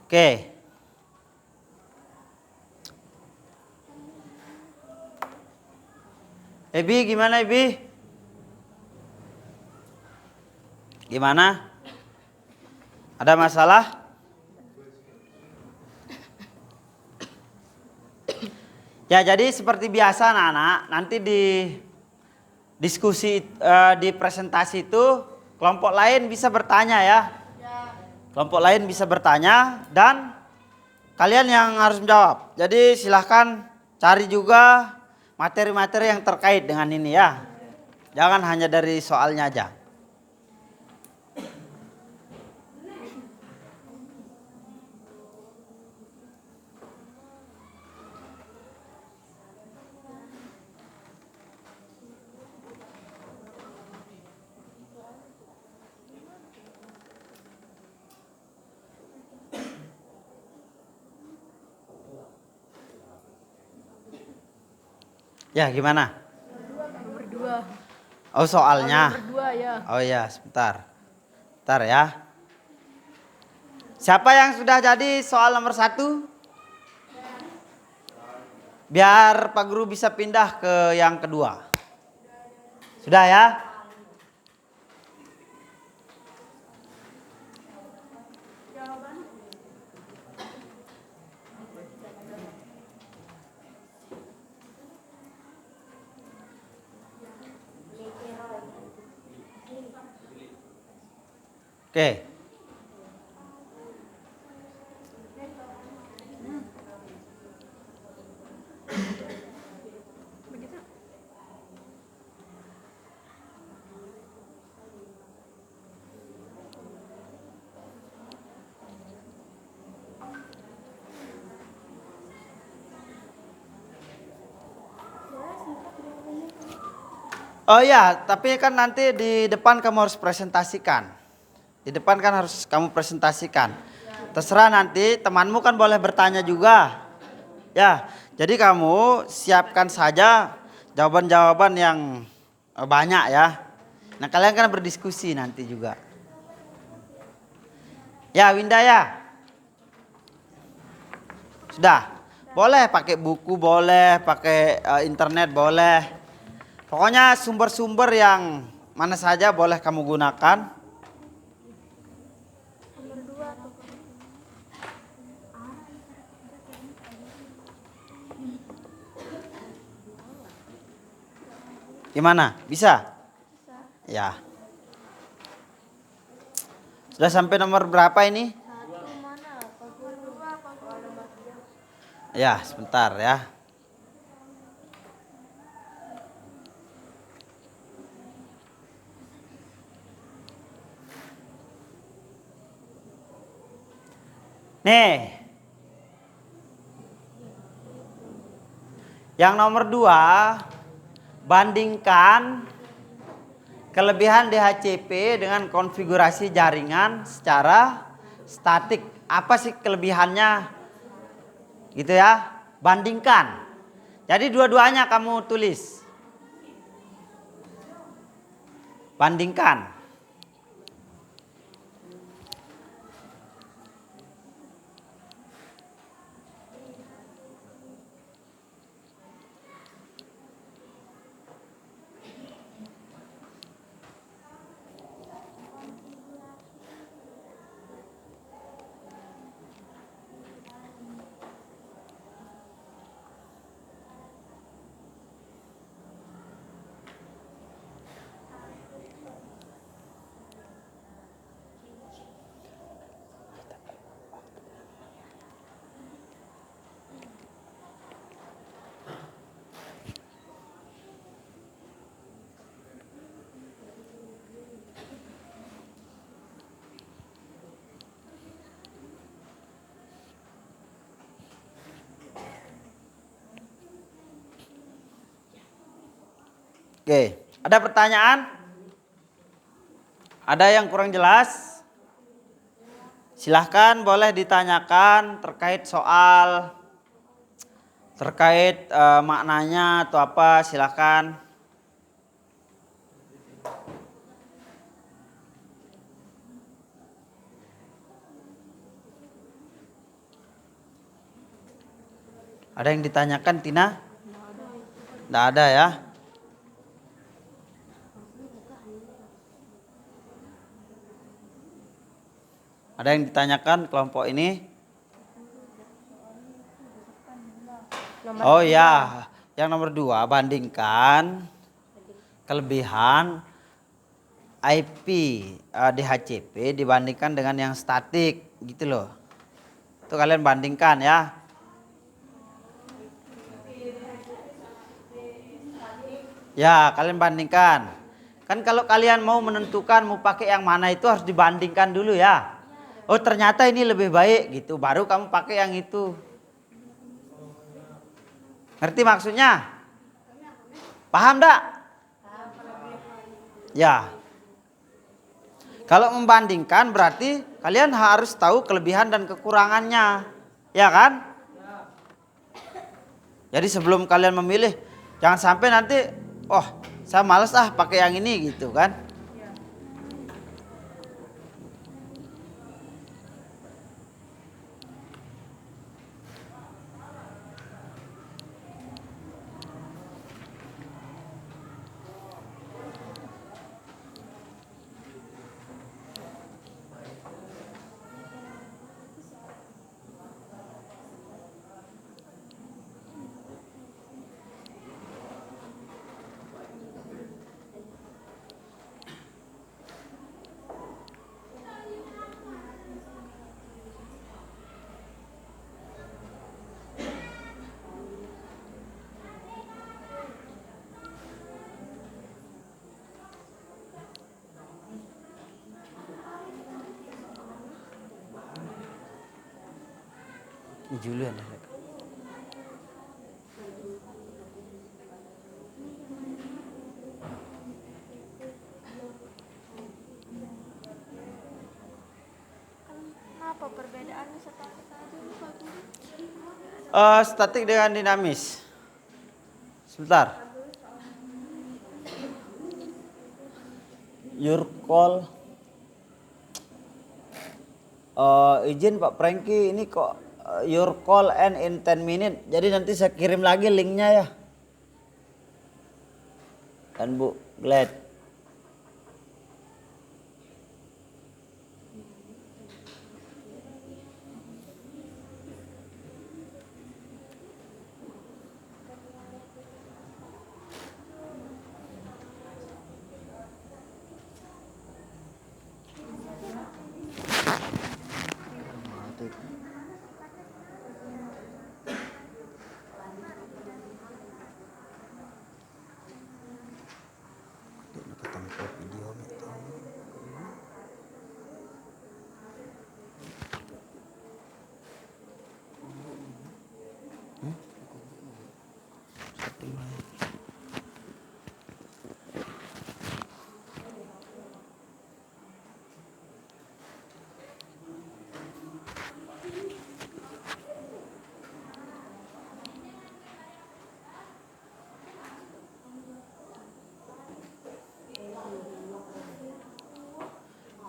Oke. Ebi gimana Ebi? Gimana? Ada masalah? Ya jadi seperti biasa anak-anak, nanti di diskusi di presentasi itu kelompok lain bisa bertanya ya. Kelompok lain bisa bertanya dan kalian yang harus menjawab. Jadi silahkan cari juga materi-materi yang terkait dengan ini ya. Jangan hanya dari soalnya aja. Ya gimana? Nomor 2. Oh soalnya. Nomor 2 ya. Oh iya sebentar. Bentar ya. Siapa yang sudah jadi soal nomor 1? Biar Pak Guru bisa pindah ke yang kedua. Sudah ya? Oke. Oh iya, tapi kan nanti di depan kamu harus presentasikan. Di depan kan harus kamu presentasikan. Terserah nanti temanmu kan boleh bertanya juga. Ya, jadi kamu siapkan saja jawaban-jawaban yang banyak ya. Nah kalian kan berdiskusi nanti juga. Ya Winda ya. Sudah. Boleh pakai buku, boleh pakai internet, boleh. Pokoknya sumber-sumber yang mana saja boleh kamu gunakan. Gimana? Bisa? Ya. Sudah sampai nomor berapa ini? Satu mana? Nomor 3. Ya, sebentar ya. Nih, yang nomor 2, bandingkan kelebihan DHCP dengan konfigurasi jaringan secara statik. Apa sih kelebihannya? Gitu ya, bandingkan. Jadi dua-duanya kamu tulis. Bandingkan. Oke, ada pertanyaan? Ada yang kurang jelas? Silahkan boleh ditanyakan terkait soal, terkait maknanya atau apa, silahkan. Ada yang ditanyakan, Tina? Tidak ada ya? Ada yang ditanyakan kelompok ini? Oh ya, yang nomor 2, bandingkan kelebihan IP DHCP dibandingkan dengan yang statik, gitu loh. Itu kalian bandingkan ya. Ya, kalian bandingkan. Kan kalau kalian mau menentukan mau pakai yang mana itu harus dibandingkan dulu ya. Oh ternyata ini lebih baik gitu, baru kamu pakai yang itu. Ngerti maksudnya? Paham enggak? Ya. Kalau membandingkan berarti kalian harus tahu kelebihan dan kekurangannya. Ya kan? Jadi sebelum kalian memilih, jangan sampai nanti, oh saya males pakai yang ini gitu kan. Julian. Apa perbedaannya statik tadi Pak Guru? Statik dengan dinamis. Sebentar. Your call. Izin Pak Franky, ini kok your call and in 10 minutes. Jadi nanti saya kirim lagi linknya ya. Dan Bu Glad.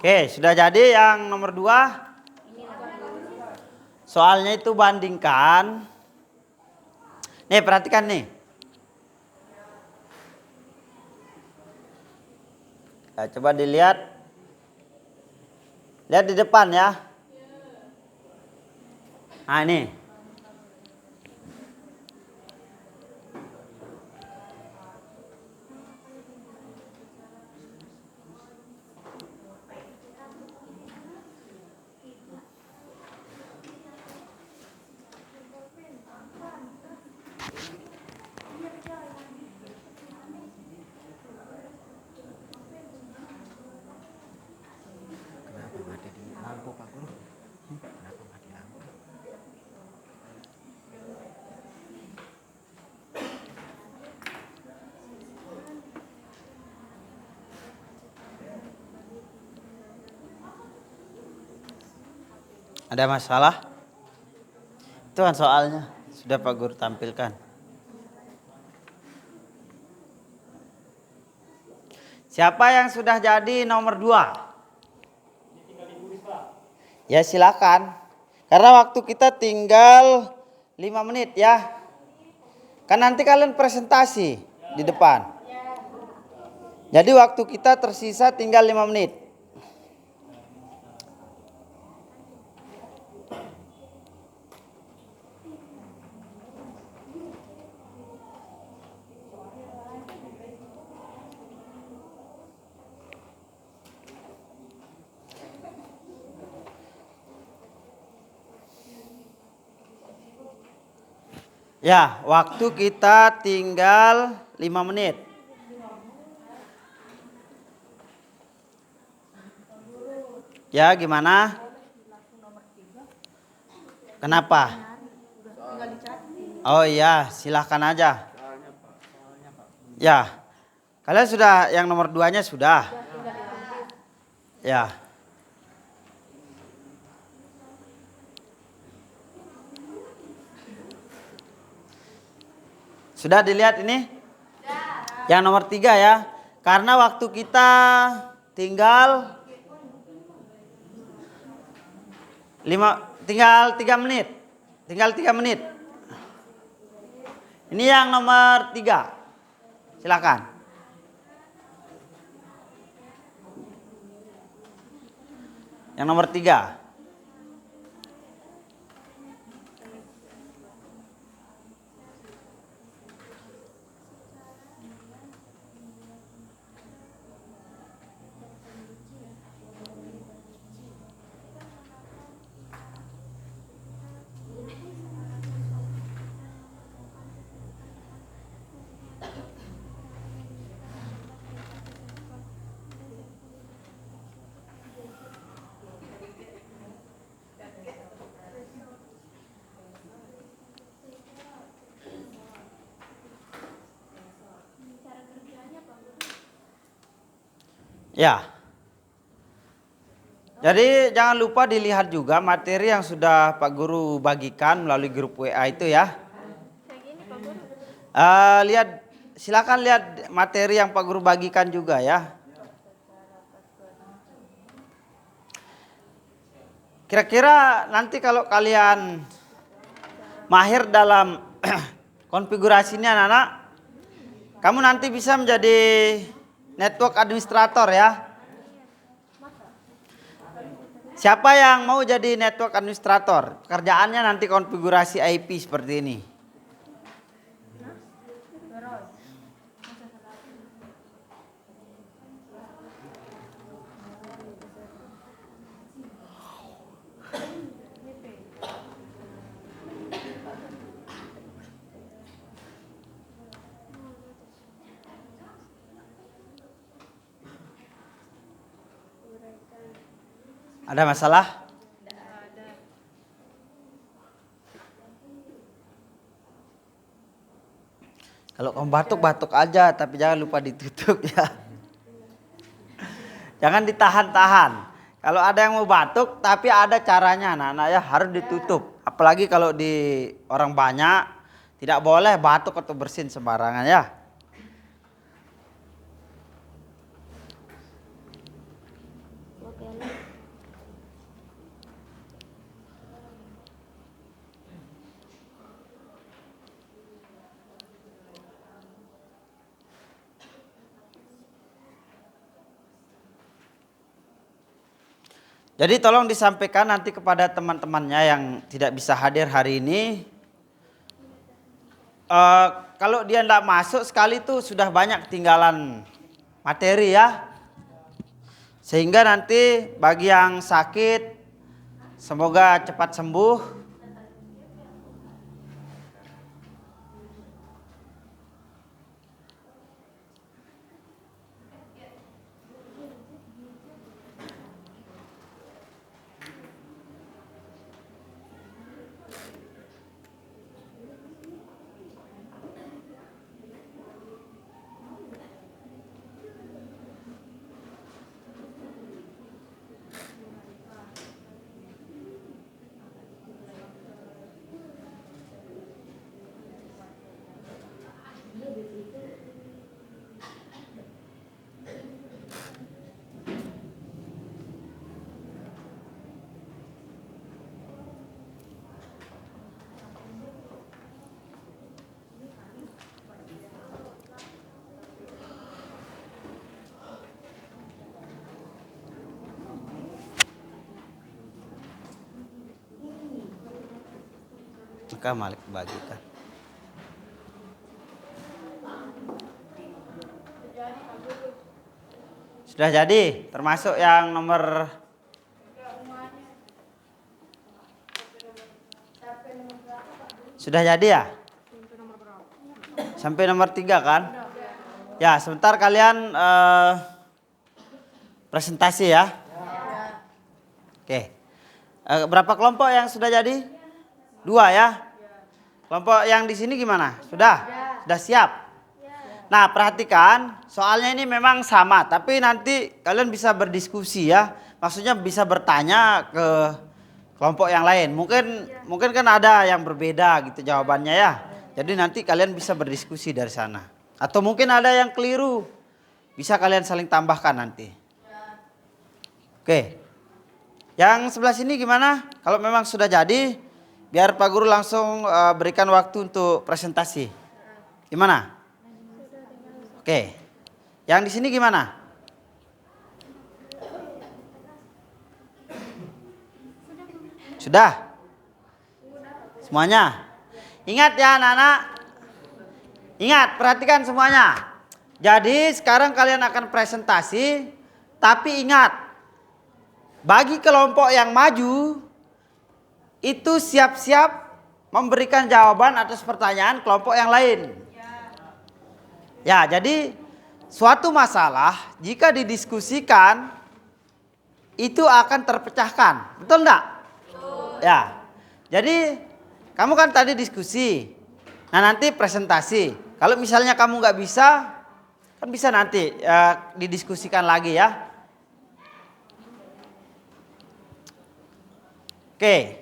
Oke, sudah jadi yang nomor 2. Soalnya itu bandingkan. Nih, perhatikan nih. Nah, coba dilihat. Lihat di depan ya. Nah, ini. Ada masalah? Itu kan soalnya. Sudah Pak Guru tampilkan. Siapa yang sudah jadi nomor 2? Ya silakan. Karena waktu kita tinggal 5 menit ya. Kan nanti kalian presentasi di depan. Jadi waktu kita tersisa tinggal 5 menit. Ya, waktu kita tinggal 5 menit. Ya, gimana? Kenapa? Oh iya, silahkan aja. Ya, kalian sudah yang nomor 2-nya sudah. Ya. Sudah dilihat ini? Yang nomor 3 ya. Karena waktu kita tinggal 3 menit. Tinggal 3 menit. Ini yang nomor 3. Silakan. Yang nomor 3. Ya. Jadi jangan lupa dilihat juga materi yang sudah Pak Guru bagikan melalui grup WA itu ya. Kayak gini Pak Guru. Silakan lihat materi yang Pak Guru bagikan juga ya. Kira-kira nanti kalau kalian mahir dalam konfigurasi ini anak-anak, kamu nanti bisa menjadi network administrator ya. Siapa yang mau jadi network administrator? Kerjaannya nanti konfigurasi IP seperti ini. Ada masalah? Kalau kamu batuk-batuk aja, tapi jangan lupa ditutup ya. Jangan ditahan-tahan. Kalau ada yang mau batuk, tapi ada caranya anak-anak ya, harus ditutup. Apalagi kalau di orang banyak, tidak boleh batuk atau bersin sembarangan ya. Jadi tolong disampaikan nanti kepada teman-temannya yang tidak bisa hadir hari ini. Kalau dia tidak masuk sekali tuh sudah banyak ketinggalan materi ya. Sehingga nanti bagi yang sakit semoga cepat sembuh. Maka Malik bagikan. Sudah jadi, termasuk yang nomor sudah jadi ya? Sampai nomor 3 kan? Ya, sebentar kalian presentasi ya. Oke. Berapa kelompok yang sudah jadi? 2 ya. Kelompok yang di sini gimana? Sudah? Sudah siap? Nah, perhatikan, soalnya ini memang sama, tapi nanti kalian bisa berdiskusi ya. Maksudnya bisa bertanya ke kelompok yang lain. Mungkin kan ada yang berbeda gitu jawabannya ya. Jadi nanti kalian bisa berdiskusi dari sana. Atau mungkin ada yang keliru. Bisa kalian saling tambahkan nanti. Oke. Yang sebelah sini gimana? Kalau memang sudah jadi, biar Pak Guru langsung berikan waktu untuk presentasi. Gimana? Oke. Yang di sini gimana? Sudah? Semuanya? Ingat ya anak-anak. Ingat, perhatikan semuanya. Jadi sekarang kalian akan presentasi, tapi ingat, bagi kelompok yang maju, itu siap-siap memberikan jawaban atas pertanyaan kelompok yang lain. Ya, jadi suatu masalah jika didiskusikan, itu akan terpecahkan. Betul enggak? Ya, jadi kamu kan tadi diskusi. Nah nanti presentasi. Kalau misalnya kamu nggak bisa, kan bisa nanti didiskusikan lagi ya. Oke.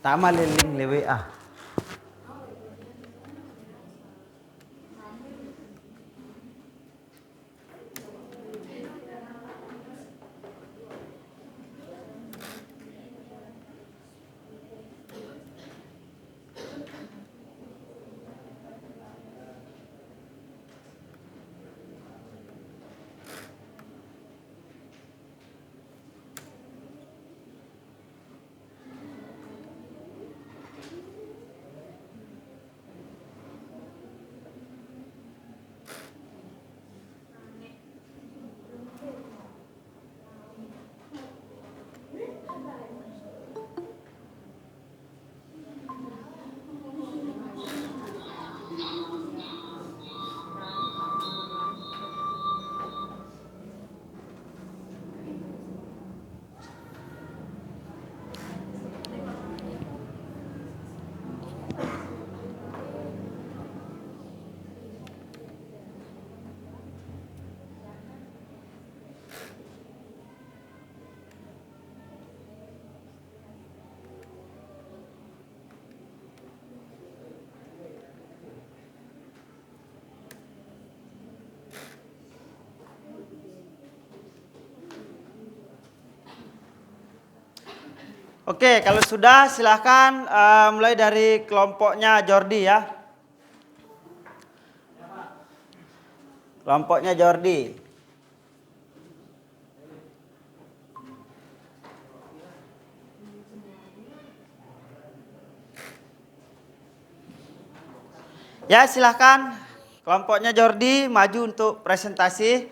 Tama liling lewe ah. Oke, kalau sudah silahkan mulai dari kelompoknya Jordi ya. Kelompoknya Jordi. Ya, silahkan kelompoknya Jordi maju untuk presentasi.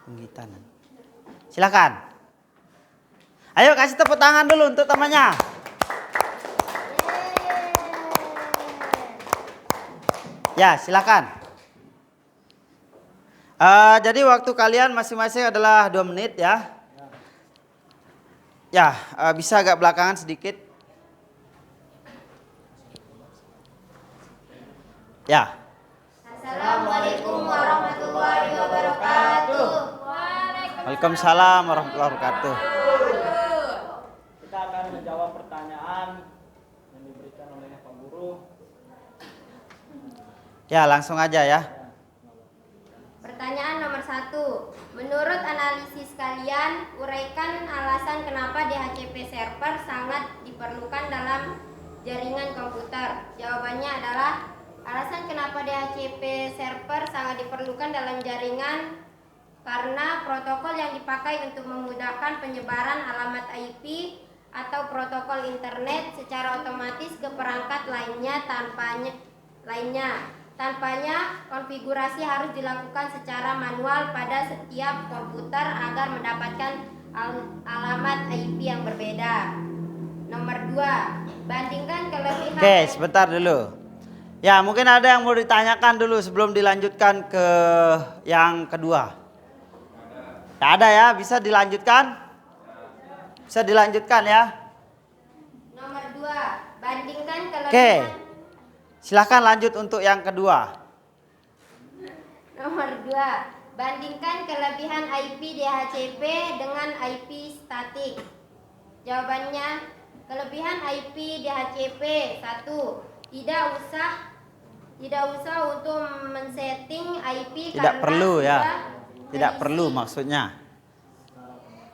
Penggitanan. Silahkan. Ayo kasih tepuk tangan dulu untuk temannya. Ya, silakan. Jadi waktu kalian masing-masing adalah 2 menit ya. Ya, bisa agak belakangan sedikit. Ya. Assalamualaikum warahmatullahi wabarakatuh. Waalaikumsalam warahmatullahi wabarakatuh. Kita akan menjawab pertanyaan yang diberikan oleh Pak Guru. Ya, langsung aja ya. Pertanyaan nomor 1. Menurut analisis kalian, uraikan alasan kenapa DHCP server sangat diperlukan dalam jaringan komputer. Jawabannya adalah alasan kenapa DHCP server sangat diperlukan dalam jaringan karena protokol yang dipakai untuk memudahkan penyebaran alamat IP atau protokol internet secara otomatis ke perangkat lainnya tanpanya konfigurasi harus dilakukan secara manual pada setiap komputer agar mendapatkan alamat IP yang berbeda. Nomor 2, bandingkan kelebihan. Oke, sebentar dulu. Ya, mungkin ada yang mau ditanyakan dulu sebelum dilanjutkan ke yang kedua. Ya, ada ya, bisa dilanjutkan? Bisa dilanjutkan ya? Nomor 2, bandingkan kelebihan. Oke, silahkan lanjut untuk yang kedua. Nomor 2, bandingkan kelebihan IP DHCP dengan IP statik. Jawabannya, kelebihan IP DHCP 1, tidak usah untuk men-setting IP Tidak perlu ya. sudah Tidak terisi. perlu maksudnya.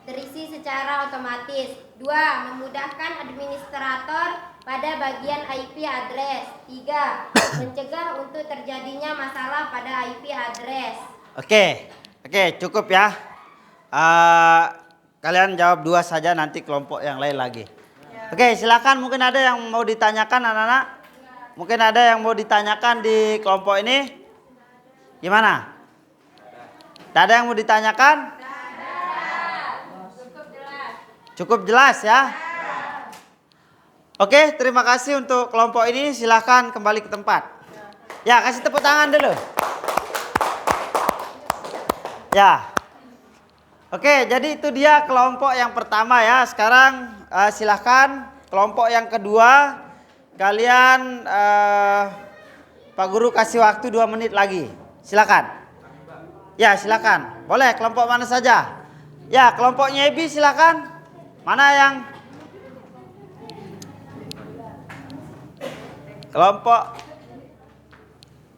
Terisi secara otomatis. 2, memudahkan administrator pada bagian IP address. 3, mencegah untuk terjadinya masalah pada IP address. Oke, cukup ya. Kalian jawab 2 saja, nanti kelompok yang lain lagi. Oke, silakan. Mungkin ada yang mau ditanyakan anak-anak? Mungkin ada yang mau ditanyakan di kelompok ini? Gimana? Tidak ada yang mau ditanyakan? Cukup jelas ya? Oke, terima kasih untuk kelompok ini. Silahkan kembali ke tempat. Ya, kasih tepuk tangan dulu. Ya. Oke, jadi itu dia kelompok yang pertama ya. Sekarang silahkan kelompok yang kedua. Kalian Pak Guru kasih waktu 2 menit lagi. Silakan. Ya, silakan. Boleh kelompok mana saja? Ya, kelompoknya Ebi silakan. Mana yang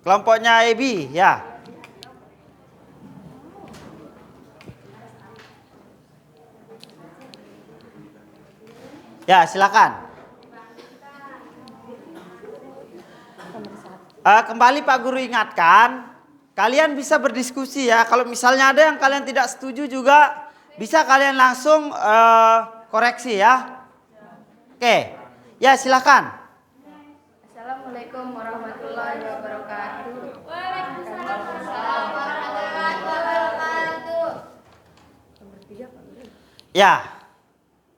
kelompoknya Ebi ya. Ya, silakan. Kembali Pak Guru ingatkan, kalian bisa berdiskusi ya. Kalau misalnya ada yang kalian tidak setuju juga, bisa kalian langsung koreksi ya. Oke, ya silakan. Assalamualaikum warahmatullahi wabarakatuh. Waalaikumsalam warahmatullahi wabarakatuh. Ya.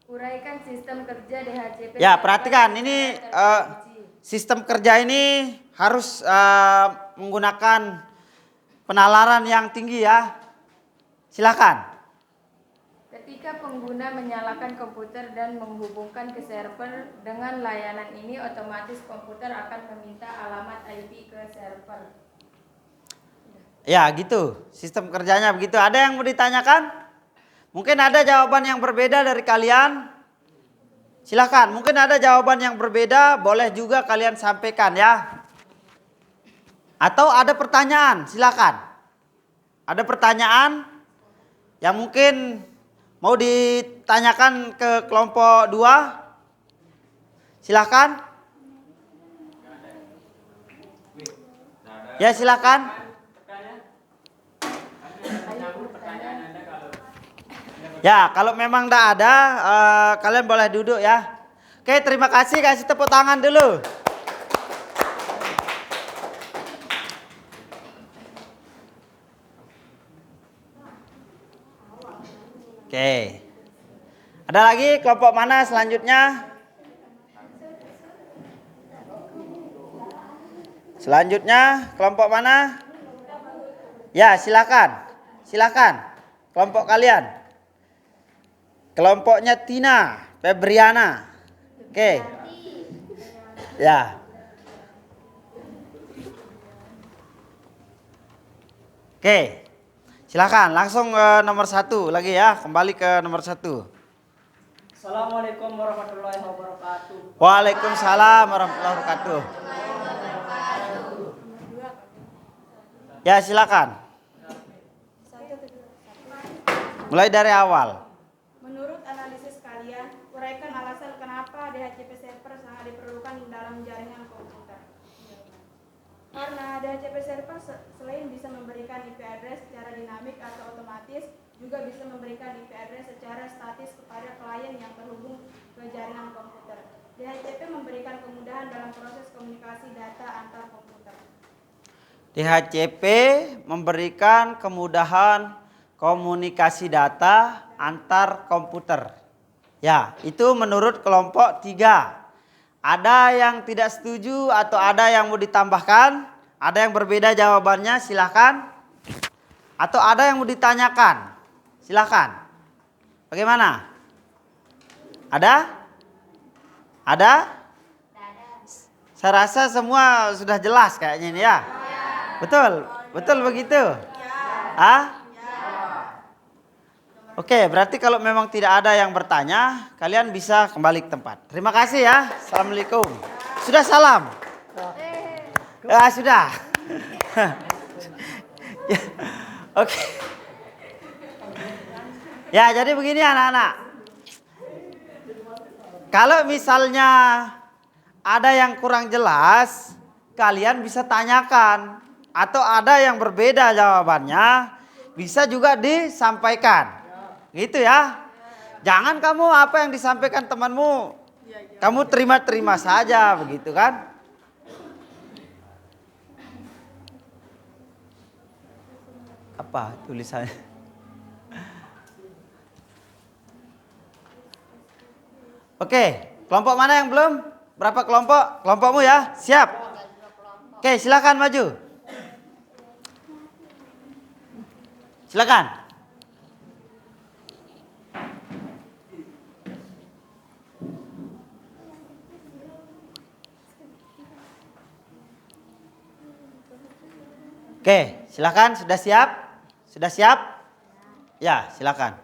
Uraikan sistem kerja DHCP. Ya, perhatikan ini sistem kerja ini harus menggunakan penalaran yang tinggi ya. Silakan. Ketika pengguna menyalakan komputer dan menghubungkan ke server dengan layanan ini, otomatis komputer akan meminta alamat IP ke server. Ya, gitu. Sistem kerjanya begitu. Ada yang mau ditanyakan? Mungkin ada jawaban yang berbeda dari kalian. Silakan. Mungkin ada jawaban yang berbeda, boleh juga kalian sampaikan ya. Atau ada pertanyaan, silakan. Ada pertanyaan yang mungkin Mau ditanyakan ke kelompok 2? Silakan. Ya silakan. Ya kalau memang tidak ada, kalian boleh duduk ya. Oke, terima kasih, kasih tepuk tangan dulu. Oke. Ada lagi kelompok mana selanjutnya? Selanjutnya kelompok mana? Ya, silakan. Silakan. Kelompok kalian. Kelompoknya Tina, Febriana. Oke. Ya. Oke. Silakan langsung nomor 1 lagi ya. Kembali ke nomor 1. Assalamualaikum warahmatullahi wabarakatuh. Waalaikumsalam warahmatullahi wabarakatuh. Ya silakan. Mulai dari awal. Menurut analisis kalian, uraikan alasan kenapa DHCP server sangat diperlukan dalam jaringan komputer. Karena DHCP server selain bisa memberikan IP address secara dinamik atau otomatis, juga bisa memberikan IP address secara statis kepada klien yang terhubung ke jaringan komputer. DHCP memberikan kemudahan dalam proses komunikasi data antar komputer. DHCP memberikan kemudahan komunikasi data antar komputer. Ya, itu menurut kelompok 3. Ada yang tidak setuju atau ada yang mau ditambahkan? Ada yang berbeda jawabannya? Silakan. Atau ada yang mau ditanyakan? Silakan. Bagaimana? Ada? Ada? Saya rasa semua sudah jelas kayaknya ini ya. Betul? Betul begitu? Ah? Oke, berarti kalau memang tidak ada yang bertanya, kalian bisa kembali ke tempat. Terima kasih ya. Assalamualaikum. Sudah salam? Ya, sudah. Ya, oke. Ya, jadi begini anak-anak. Kalau misalnya ada yang kurang jelas, kalian bisa tanyakan. Atau ada yang berbeda jawabannya, bisa juga disampaikan. Gitu ya. Jangan kamu apa yang disampaikan temanmu, kamu terima-terima saja begitu kan. Apa tulisannya? Oke, kelompok mana yang belum? Berapa kelompok? Kelompokmu ya? Siap. Oke, silakan maju. Silakan. Oke, silakan. Sudah siap? Sudah siap? Ya, silakan.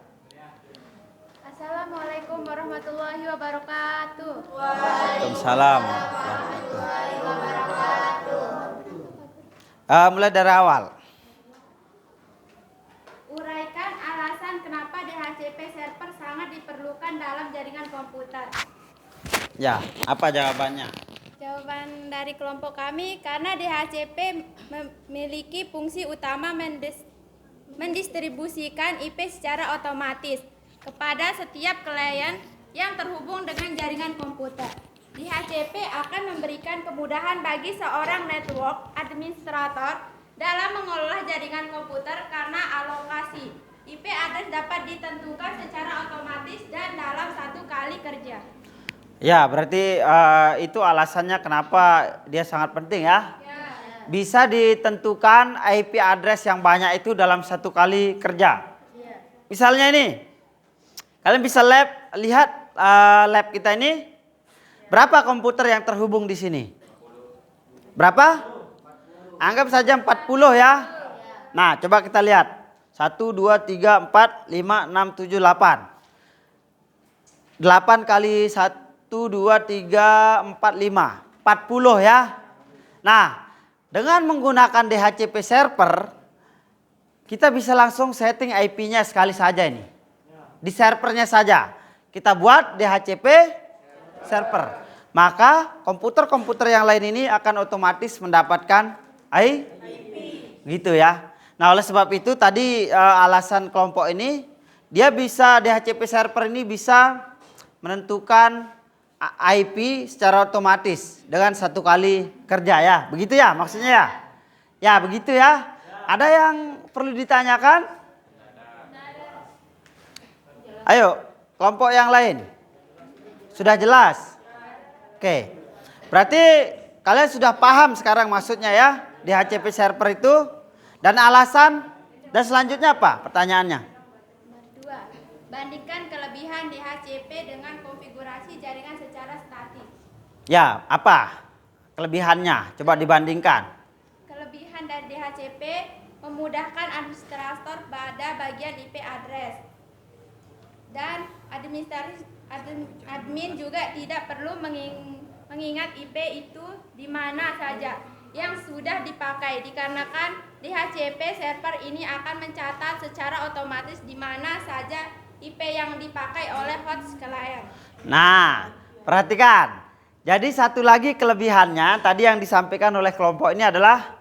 Assalamualaikum warahmatullahi wabarakatuh. Waalaikumsalam. Mulai dari awal. Uraikan alasan kenapa DHCP server sangat diperlukan dalam jaringan komputer. Ya, apa jawabannya? Jawaban dari kelompok kami, karena DHCP memiliki fungsi utama mendistribusikan IP secara otomatis kepada setiap klien yang terhubung dengan jaringan komputer. DHCP akan memberikan kemudahan bagi seorang network administrator dalam mengelola jaringan komputer karena alokasi IP address dapat ditentukan secara otomatis dan dalam satu kali kerja. Ya, berarti itu alasannya kenapa dia sangat penting ya. Bisa ditentukan IP address yang banyak itu dalam satu kali kerja. Misalnya ini, kalian bisa lihat lab kita ini. Berapa komputer yang terhubung di sini? Berapa? Anggap saja 40 ya. Nah, coba kita lihat. 1, 2, 3, 4, 5, 6, 7, 8. 8 kali 1, 2, 3, 4, 5. 40 ya. Nah, dengan menggunakan DHCP server, kita bisa langsung setting IP-nya sekali saja ini. di servernya saja. Kita buat DHCP server. Maka komputer-komputer yang lain ini akan otomatis mendapatkan IP. Gitu ya. Nah, oleh sebab itu tadi alasan kelompok ini, dia bisa DHCP server ini bisa menentukan IP secara otomatis dengan satu kali kerja ya. Begitu ya maksudnya ya? Ya begitu ya. Ada yang perlu ditanyakan? Ayo, kelompok yang lain. Sudah jelas? Oke. Berarti kalian sudah paham sekarang maksudnya ya, DHCP server itu dan alasan, dan selanjutnya apa pertanyaannya? 2. Bandingkan kelebihan DHCP dengan konfigurasi jaringan secara statis. Ya, apa kelebihannya? Coba dibandingkan. Kelebihan dari DHCP memudahkan administrator pada bagian IP address. Dan admin juga tidak perlu mengingat IP itu di mana saja yang sudah dipakai, dikarenakan DHCP server ini akan mencatat secara otomatis di mana saja IP yang dipakai oleh host klien. Nah, perhatikan. Jadi satu lagi kelebihannya tadi yang disampaikan oleh kelompok ini adalah,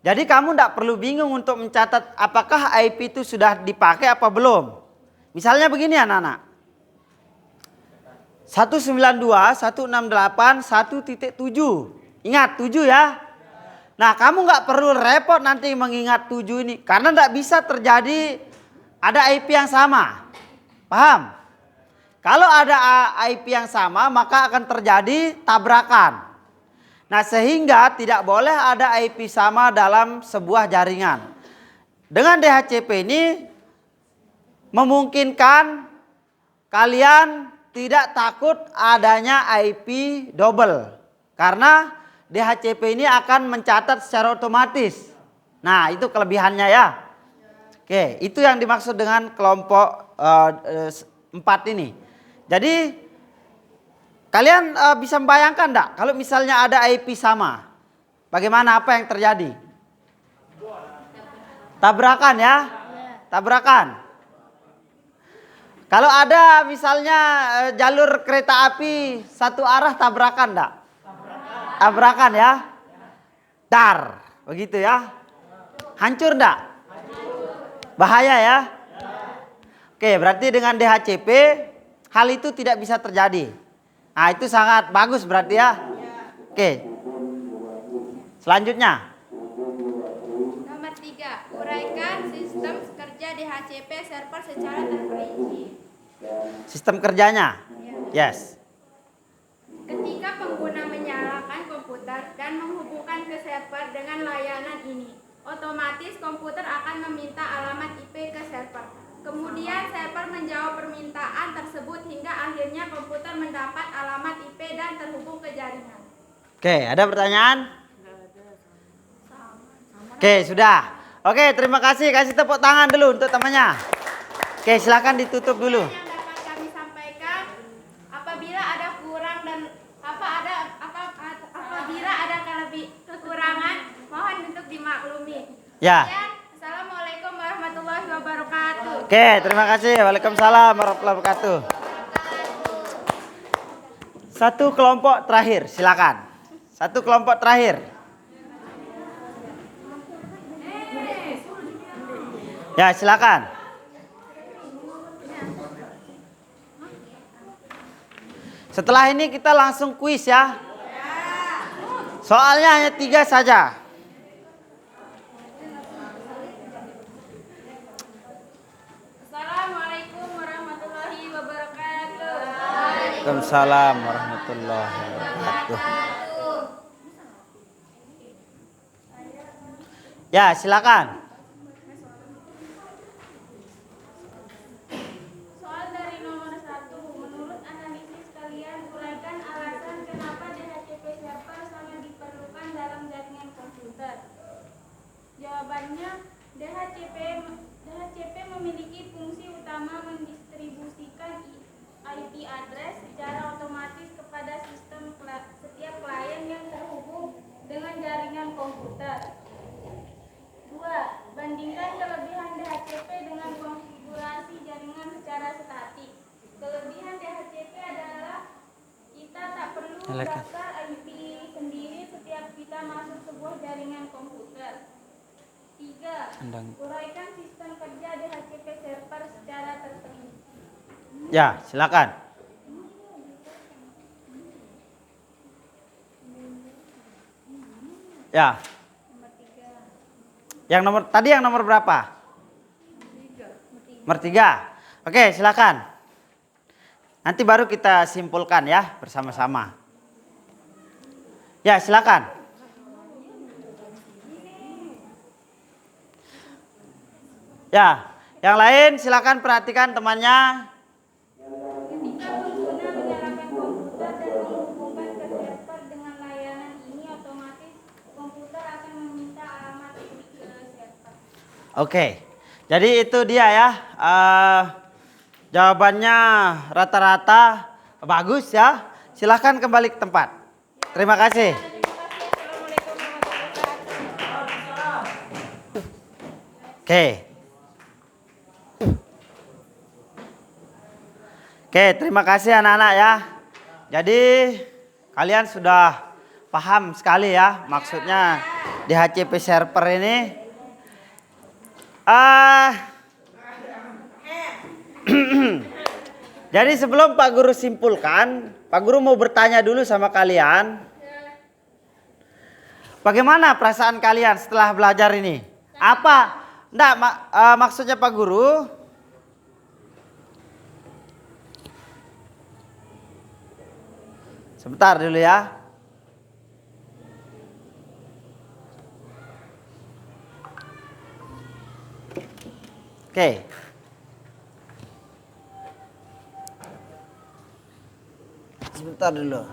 jadi kamu tidak perlu bingung untuk mencatat apakah IP itu sudah dipakai apa belum. Misalnya begini anak-anak. 192.168.1.7. Ingat 7 ya. Nah, kamu nggak perlu repot nanti mengingat 7 ini. Karena tidak bisa terjadi ada IP yang sama. Paham? Kalau ada IP yang sama maka akan terjadi tabrakan. Nah, sehingga tidak boleh ada IP sama dalam sebuah jaringan. Dengan DHCP ini memungkinkan kalian tidak takut adanya IP double. Karena DHCP ini akan mencatat secara otomatis. Nah, itu kelebihannya ya. Oke, itu yang dimaksud dengan kelompok 4 ini. Jadi kalian bisa membayangkan enggak kalau misalnya ada IP sama? Bagaimana, apa yang terjadi? Tabrakan ya? Tabrakan. Kalau ada misalnya jalur kereta api satu arah, tabrakan enggak? Tabrakan ya? Dar, begitu ya? Hancur enggak? Bahaya ya? Oke, berarti dengan DHCP hal itu tidak bisa terjadi. Nah, itu sangat bagus berarti ya? Oke. Selanjutnya. Nomor 3. Uraikan sistem kerja DHCP server secara terperinci. Sistem kerjanya? Yes. Ketika pengguna menyalakan komputer dan menghubungkan ke server dengan layanan ini, otomatis komputer akan meminta alamat IP ke server. Kemudian server menjawab permintaan tersebut hingga akhirnya komputer mendapat alamat IP dan terhubung ke jaringan. Oke, ada pertanyaan? Oke, sudah. Oke, terima kasih. Kasih tepuk tangan dulu untuk temannya. Oke, silakan ditutup dulu. Yang dapat kami sampaikan, apabila ada kurang dan apabila ada kekurangan, mohon untuk dimaklumi. Ya. Assalamualaikum warahmatullahi wabarakatuh. Oke, terima kasih. Waalaikumsalam warahmatullahi wabarakatuh. Satu kelompok terakhir, silakan. Satu kelompok terakhir. Ya, silakan. Setelah ini kita langsung kuis ya. Soalnya hanya 3 saja. Assalamualaikum warahmatullahi wabarakatuh. Waalaikumsalam warahmatullahi wabarakatuh. Ya, silakan. Soal dari nomor 1. Menurut analisis kalian, uraikan alasan kenapa DHCP server sangat diperlukan dalam jaringan komputer. Jawabannya, DHCP memiliki fungsi utama mendistribusikan IP address secara otomatis kepada sistem setiap klien yang terhubung dengan jaringan komputer. 2. Silakan. daftar IP sendiri setiap kita masuk sebuah jaringan komputer. 3. Uraikan sistem kerja DHCP server secara terperinci. Ya, silakan. Ya. Yang nomor berapa? Nomor 3. Oke, silakan. Nanti baru kita simpulkan ya bersama-sama. Ya, silakan. Ya, yang lain silakan perhatikan temannya. Ketika pengguna menyalakan komputer dan menghubungkan ke server dengan layanan ini, otomatis komputer akan meminta alamat IP ke server. Oke, jadi itu dia ya. Jawabannya rata-rata bagus ya. Silahkan kembali ke tempat. Terima kasih. Assalamualaikum warahmatullahi wabarakatuh. Oke. Oke, terima kasih anak-anak ya. Jadi kalian sudah paham sekali ya maksudnya DHCP server ini. Jadi sebelum Pak Guru simpulkan, Pak Guru mau bertanya dulu sama kalian. Bagaimana perasaan kalian setelah belajar ini? Apa? Enggak, maksudnya Pak Guru. Sebentar dulu ya. Oke. Sebentar dulu.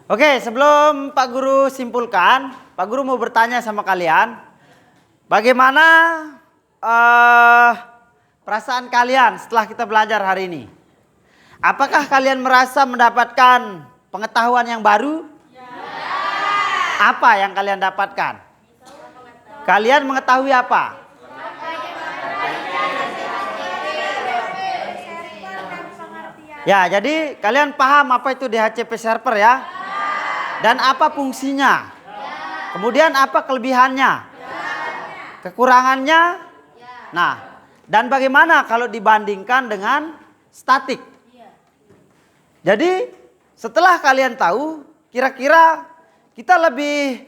Oke, sebelum Pak Guru simpulkan, Pak Guru mau bertanya sama kalian, bagaimana perasaan kalian setelah kita belajar hari ini? Apakah kalian merasa mendapatkan pengetahuan yang baru? Ya. Apa yang kalian dapatkan? Kalian mengetahui apa? Ya, jadi kalian paham apa itu DHCP server ya? Dan apa fungsinya? Kemudian apa kelebihannya? Kekurangannya? Nah, dan bagaimana kalau dibandingkan dengan statik? Jadi setelah kalian tahu, kira-kira kita lebih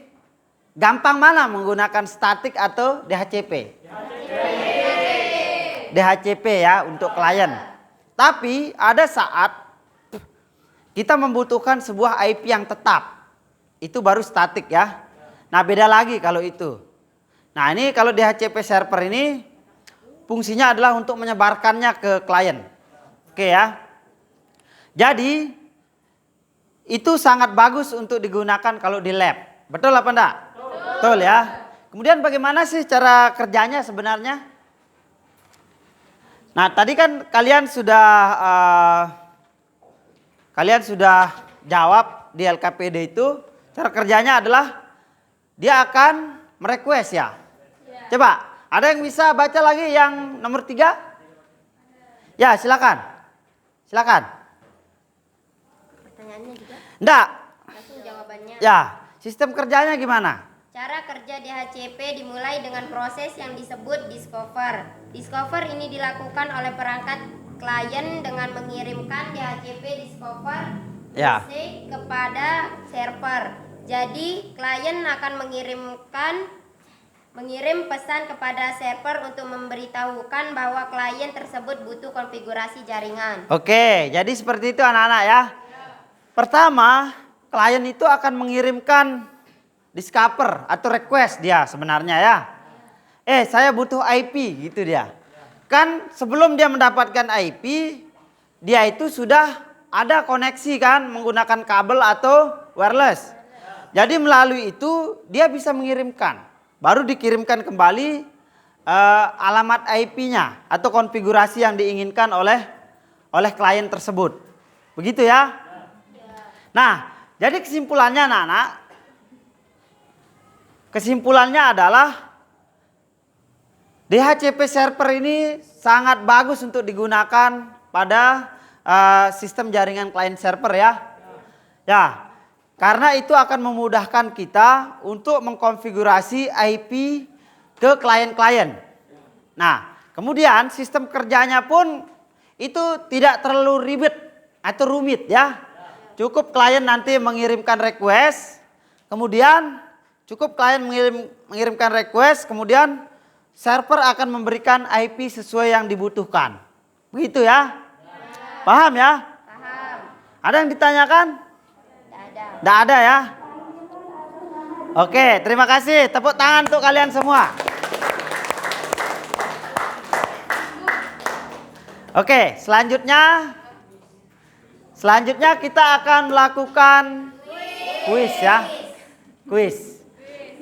gampang mana menggunakan statik atau DHCP? DHCP ya untuk klien. Tapi ada saat kita membutuhkan sebuah IP yang tetap. Itu baru statik ya. Nah, beda lagi kalau itu. Nah, ini kalau DHCP server ini fungsinya adalah untuk menyebarkannya ke klien. Oke ya. Jadi itu sangat bagus untuk digunakan kalau di lab. Betul apa enggak? Betul ya. Kemudian bagaimana sih cara kerjanya sebenarnya? Nah, tadi kan kalian sudah jawab di LKPD itu cara kerjanya adalah dia akan merequest ya. Coba, ada yang bisa baca lagi yang nomor 3? Ya, silakan. Silakan. Pertanyaannya juga? Enggak. Langsung jawabannya. Ya, sistem kerjanya gimana? Cara kerja DHCP dimulai dengan proses yang disebut discover. Discover ini dilakukan oleh perangkat klien dengan mengirimkan DHCP discover message kepada server. Jadi klien akan mengirim pesan kepada server untuk memberitahukan bahwa klien tersebut butuh konfigurasi jaringan. Oke, jadi seperti itu anak-anak ya. Pertama, klien itu akan mengirimkan discover atau request dia sebenarnya ya. Saya butuh IP gitu dia. Kan sebelum dia mendapatkan IP, dia itu sudah ada koneksi kan menggunakan kabel atau wireless. Jadi melalui itu dia bisa mengirimkan. Baru dikirimkan kembali alamat IP-nya atau konfigurasi yang diinginkan oleh klien tersebut. Begitu ya? Nah, jadi kesimpulannya anak-anak, kesimpulannya adalah DHCP server ini sangat bagus untuk digunakan pada sistem jaringan client server ya. Ya, karena itu akan memudahkan kita untuk mengkonfigurasi IP ke klien-klien. Nah, kemudian sistem kerjanya pun itu tidak terlalu ribet atau rumit ya. Cukup klien nanti mengirimkan request, kemudian cukup klien mengirimkan request, kemudian server akan memberikan IP sesuai yang dibutuhkan. Begitu ya? Paham ya? Paham. Ada yang ditanyakan? Tidak ada ya? Oke, terima kasih. Tepuk tangan untuk kalian semua. Oke, selanjutnya kita akan melakukan kuis ya. Kuis.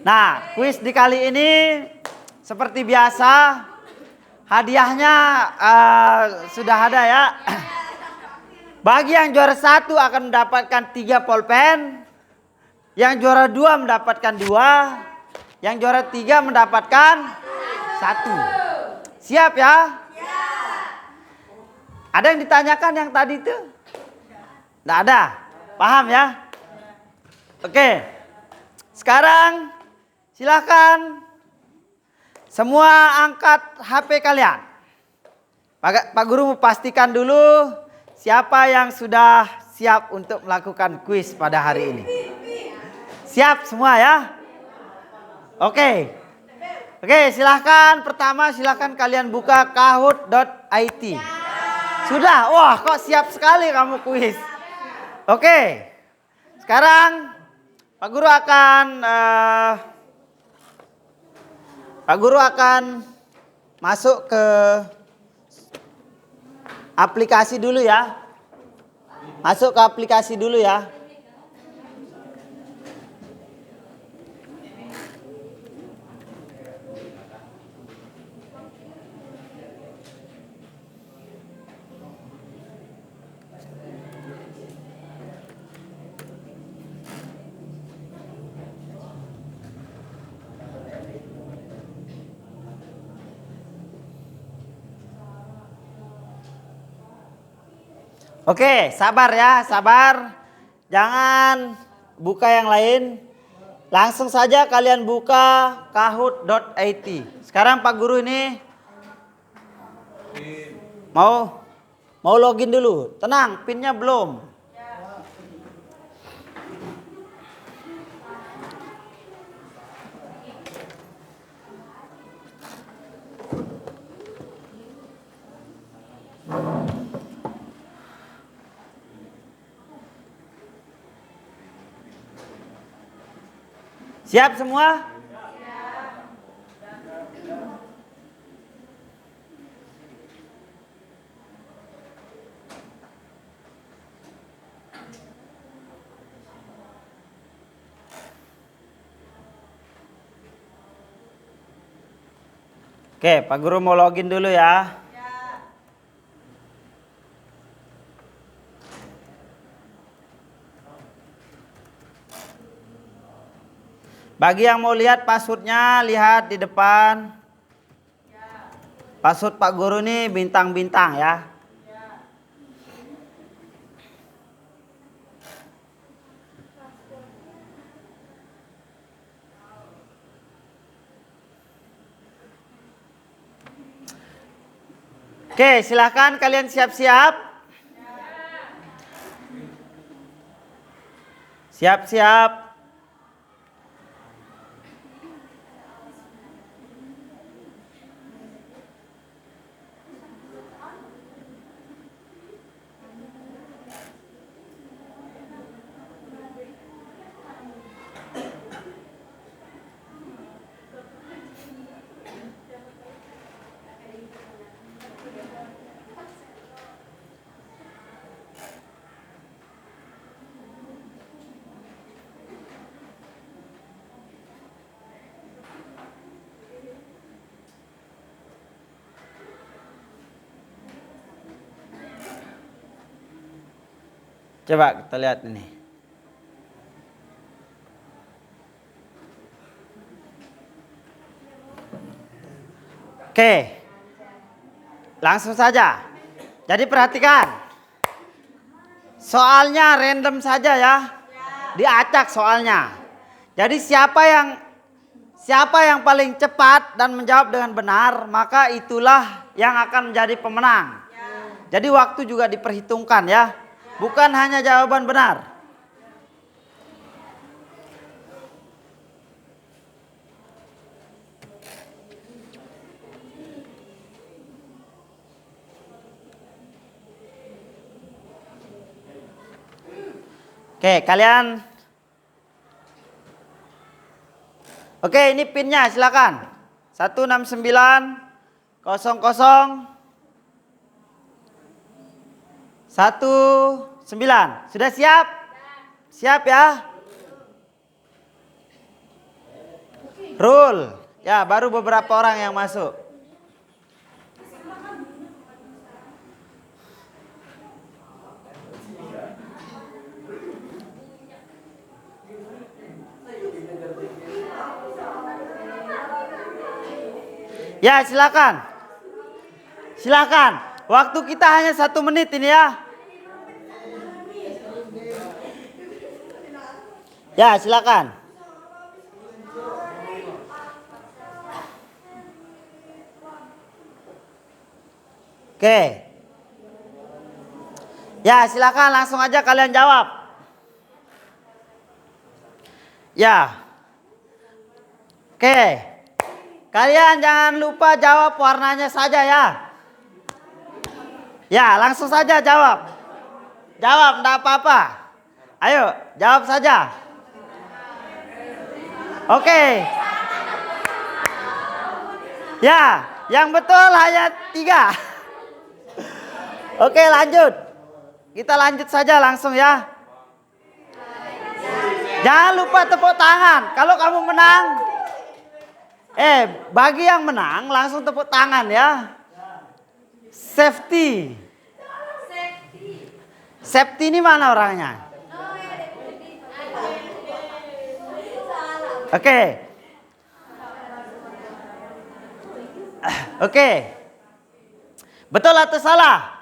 Nah, kuis di kali ini seperti biasa hadiahnya sudah ada ya. Bagi yang juara 1 akan mendapatkan 3 pulpen, yang juara 2 mendapatkan 2, yang juara 3 mendapatkan 1. Siap ya? Ada yang ditanyakan yang tadi itu? Tidak ada. Paham ya? Oke. Sekarang silakan semua angkat HP kalian. Pak Guru mau pastikan dulu siapa yang sudah siap untuk melakukan kuis pada hari ini. Siap semua ya? Oke. Oke, silahkan. Pertama silahkan kalian buka kahoot.it. Sudah? Wah, kok siap sekali kamu kuis. Oke. Sekarang Pak Guru akan masuk ke aplikasi dulu ya. Masuk ke aplikasi dulu ya. Oke, sabar ya, sabar. Jangan buka yang lain. Langsung saja kalian buka kahoot.it. Sekarang Pak Guru ini mau login dulu. Tenang, pinnya belum. Siap semua? Oke, Pak Guru mau login dulu ya. Bagi yang mau lihat passwordnya, lihat di depan. Password Pak Guru ini bintang-bintang ya. Oke, silahkan kalian siap-siap. Siap-siap. Coba kita lihat ini. Oke. Langsung saja. Jadi perhatikan. Soalnya random saja ya. Diacak soalnya. Jadi siapa yang paling cepat dan menjawab dengan benar, maka itulah yang akan menjadi pemenang. Jadi waktu juga diperhitungkan ya. Bukan hanya jawaban benar. Oke, kalian. Oke, ini pinnya silakan. 169 00 19. Sudah siap? Siap ya? Rule. Ya, baru beberapa orang yang masuk. Ya, silakan. Silakan. Waktu kita hanya 1 menit ini ya. Ya, silakan. Oke. Ya, silakan langsung aja kalian jawab. Ya. Oke. Kalian jangan lupa jawab warnanya saja ya. Ya, langsung saja jawab. Jawab, enggak apa-apa. Ayo, jawab saja. Oke. Ya, yang betul hanya 3. Oke, lanjut. Kita lanjut saja langsung ya. Jangan lupa tepuk tangan. Kalau kamu menang, bagi yang menang langsung tepuk tangan ya. Safety. Safety ini mana orangnya? Oke. Oke. Betul atau salah?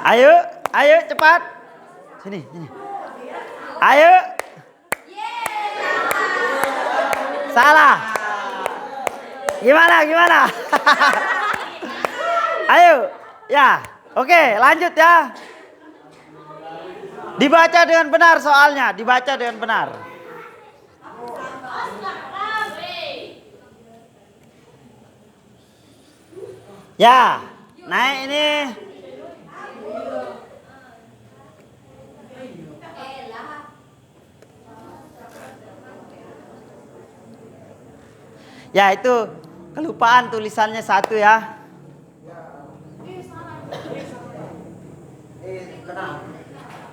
Ayo, ayo cepat. Sini. Ayo. Salah. Gimana? Ayo. Ya. Oke, lanjut ya. Dibaca dengan benar soalnya, dibaca dengan benar. Ya. Naik ini. Ya, itu kelupaan tulisannya 1 ya.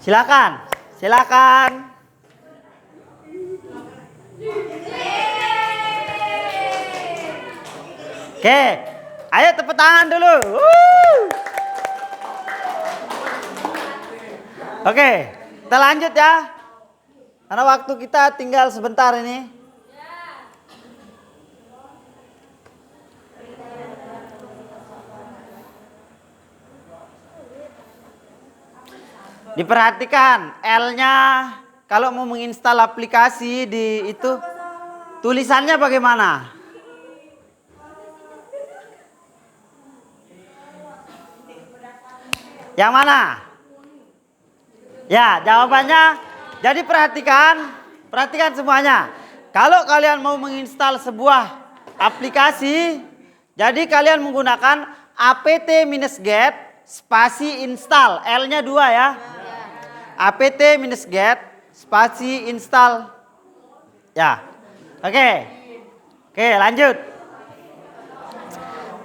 Silakan. Oke, ayo tepuk tangan dulu. Oke, kita lanjut ya. Karena waktu kita tinggal sebentar ini. Diperhatikan L-nya kalau mau menginstal aplikasi di itu tulisannya bagaimana? Yang mana? Ya, jawabannya. Jadi perhatikan semuanya. Kalau kalian mau menginstal sebuah aplikasi, jadi kalian menggunakan apt-get spasi install. L-nya 2 ya. apt-get spasi install. Ya. Oke, lanjut.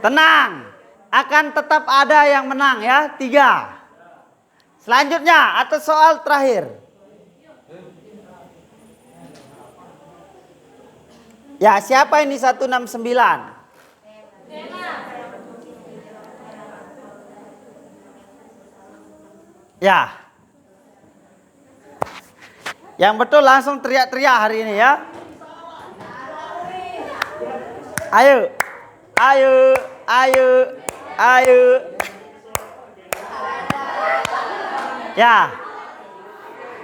Tenang. Akan tetap ada yang menang ya. 3. Selanjutnya atau soal terakhir. Ya, siapa ini 169? Ya. Yang betul langsung teriak-teriak hari ini ya. Ayo. Ayo. Ayo. Ayo. Ya.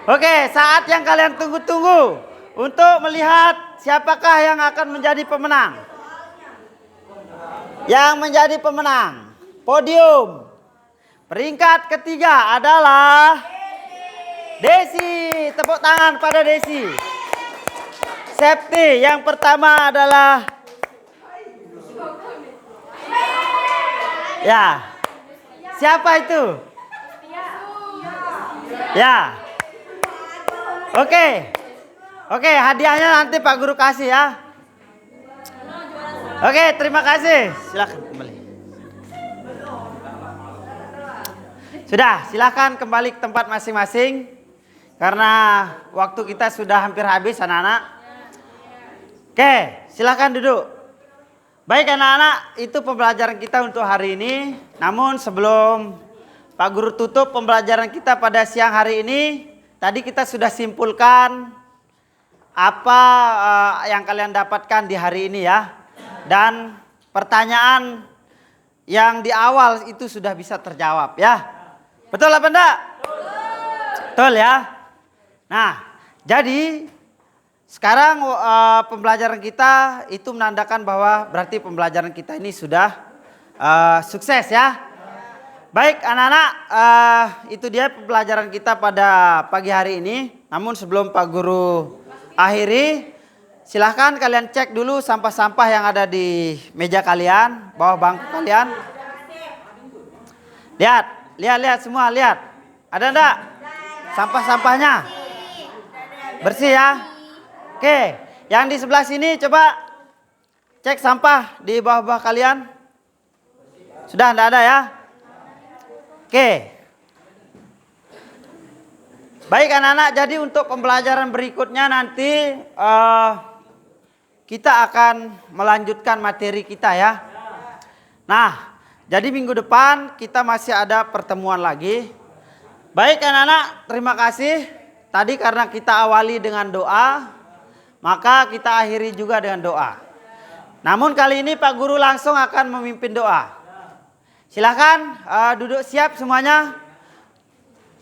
Oke, saat yang kalian tunggu-tunggu untuk melihat siapakah yang akan menjadi pemenang. Yang menjadi pemenang podium peringkat ketiga adalah Desi. Tepuk tangan pada Desi. Safety yang pertama adalah ya. Siapa itu? Ya. Oke. Oke, hadiahnya nanti Pak Guru kasih ya. Oke, terima kasih. Silakan kembali. Sudah, silakan kembali ke tempat masing-masing. Karena waktu kita sudah hampir habis anak-anak. Oke, silakan duduk. Baik anak-anak, itu pembelajaran kita untuk hari ini. Namun sebelum Pak Guru tutup pembelajaran kita pada siang hari ini, tadi kita sudah simpulkan apa yang kalian dapatkan di hari ini ya. Dan pertanyaan yang di awal itu sudah bisa terjawab ya. Betul apa enggak? Betul ya. Nah, jadi sekarang pembelajaran kita itu menandakan bahwa berarti pembelajaran kita ini sudah sukses ya. Baik anak-anak, itu dia pembelajaran kita pada pagi hari ini. Namun sebelum Pak Guru akhiri, silahkan kalian cek dulu sampah-sampah yang ada di meja kalian, bawah bangku kalian. Lihat semua, lihat. Ada enggak sampah-sampahnya? Bersih ya. Oke, yang di sebelah sini coba cek sampah di bawah-bawah kalian. Sudah enggak ada ya? Oke. Baik anak-anak, jadi untuk pembelajaran berikutnya nanti kita akan melanjutkan materi kita ya. Nah, jadi minggu depan kita masih ada pertemuan lagi. Baik anak-anak, terima kasih. Tadi karena kita awali dengan doa, maka kita akhiri juga dengan doa. Namun kali ini Pak Guru langsung akan memimpin doa. Silakan duduk siap semuanya.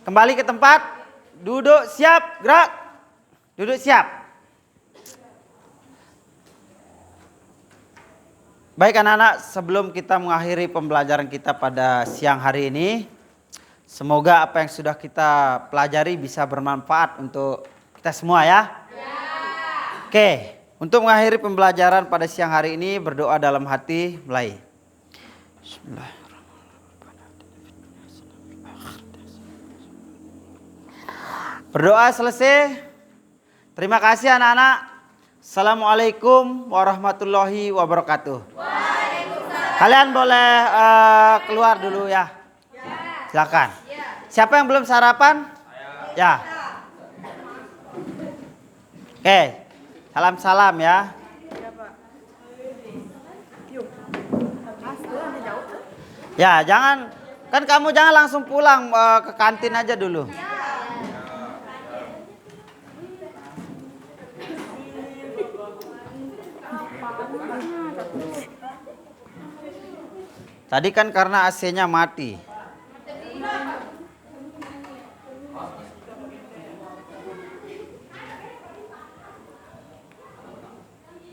Kembali ke tempat. Duduk siap, gerak. Duduk siap. Baik anak-anak, sebelum kita mengakhiri pembelajaran kita pada siang hari ini, semoga apa yang sudah kita pelajari bisa bermanfaat untuk kita semua ya. Oke, untuk mengakhiri pembelajaran pada siang hari ini, berdoa dalam hati mulai. Bismillah. Berdoa selesai. Terima kasih anak-anak. Assalamualaikum warahmatullahi wabarakatuh. Kalian boleh keluar dulu ya. Silakan. Siapa yang belum sarapan? Ya. Oke. Salam-salam ya. Ya, kan kamu jangan langsung pulang ke kantin aja dulu. Tadi kan karena AC-nya mati.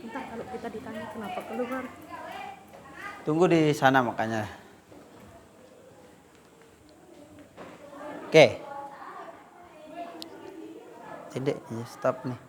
Entah kalau kita ditanya kenapa keluar. Tunggu di sana makanya. Oke. Tidak, ya stop nih.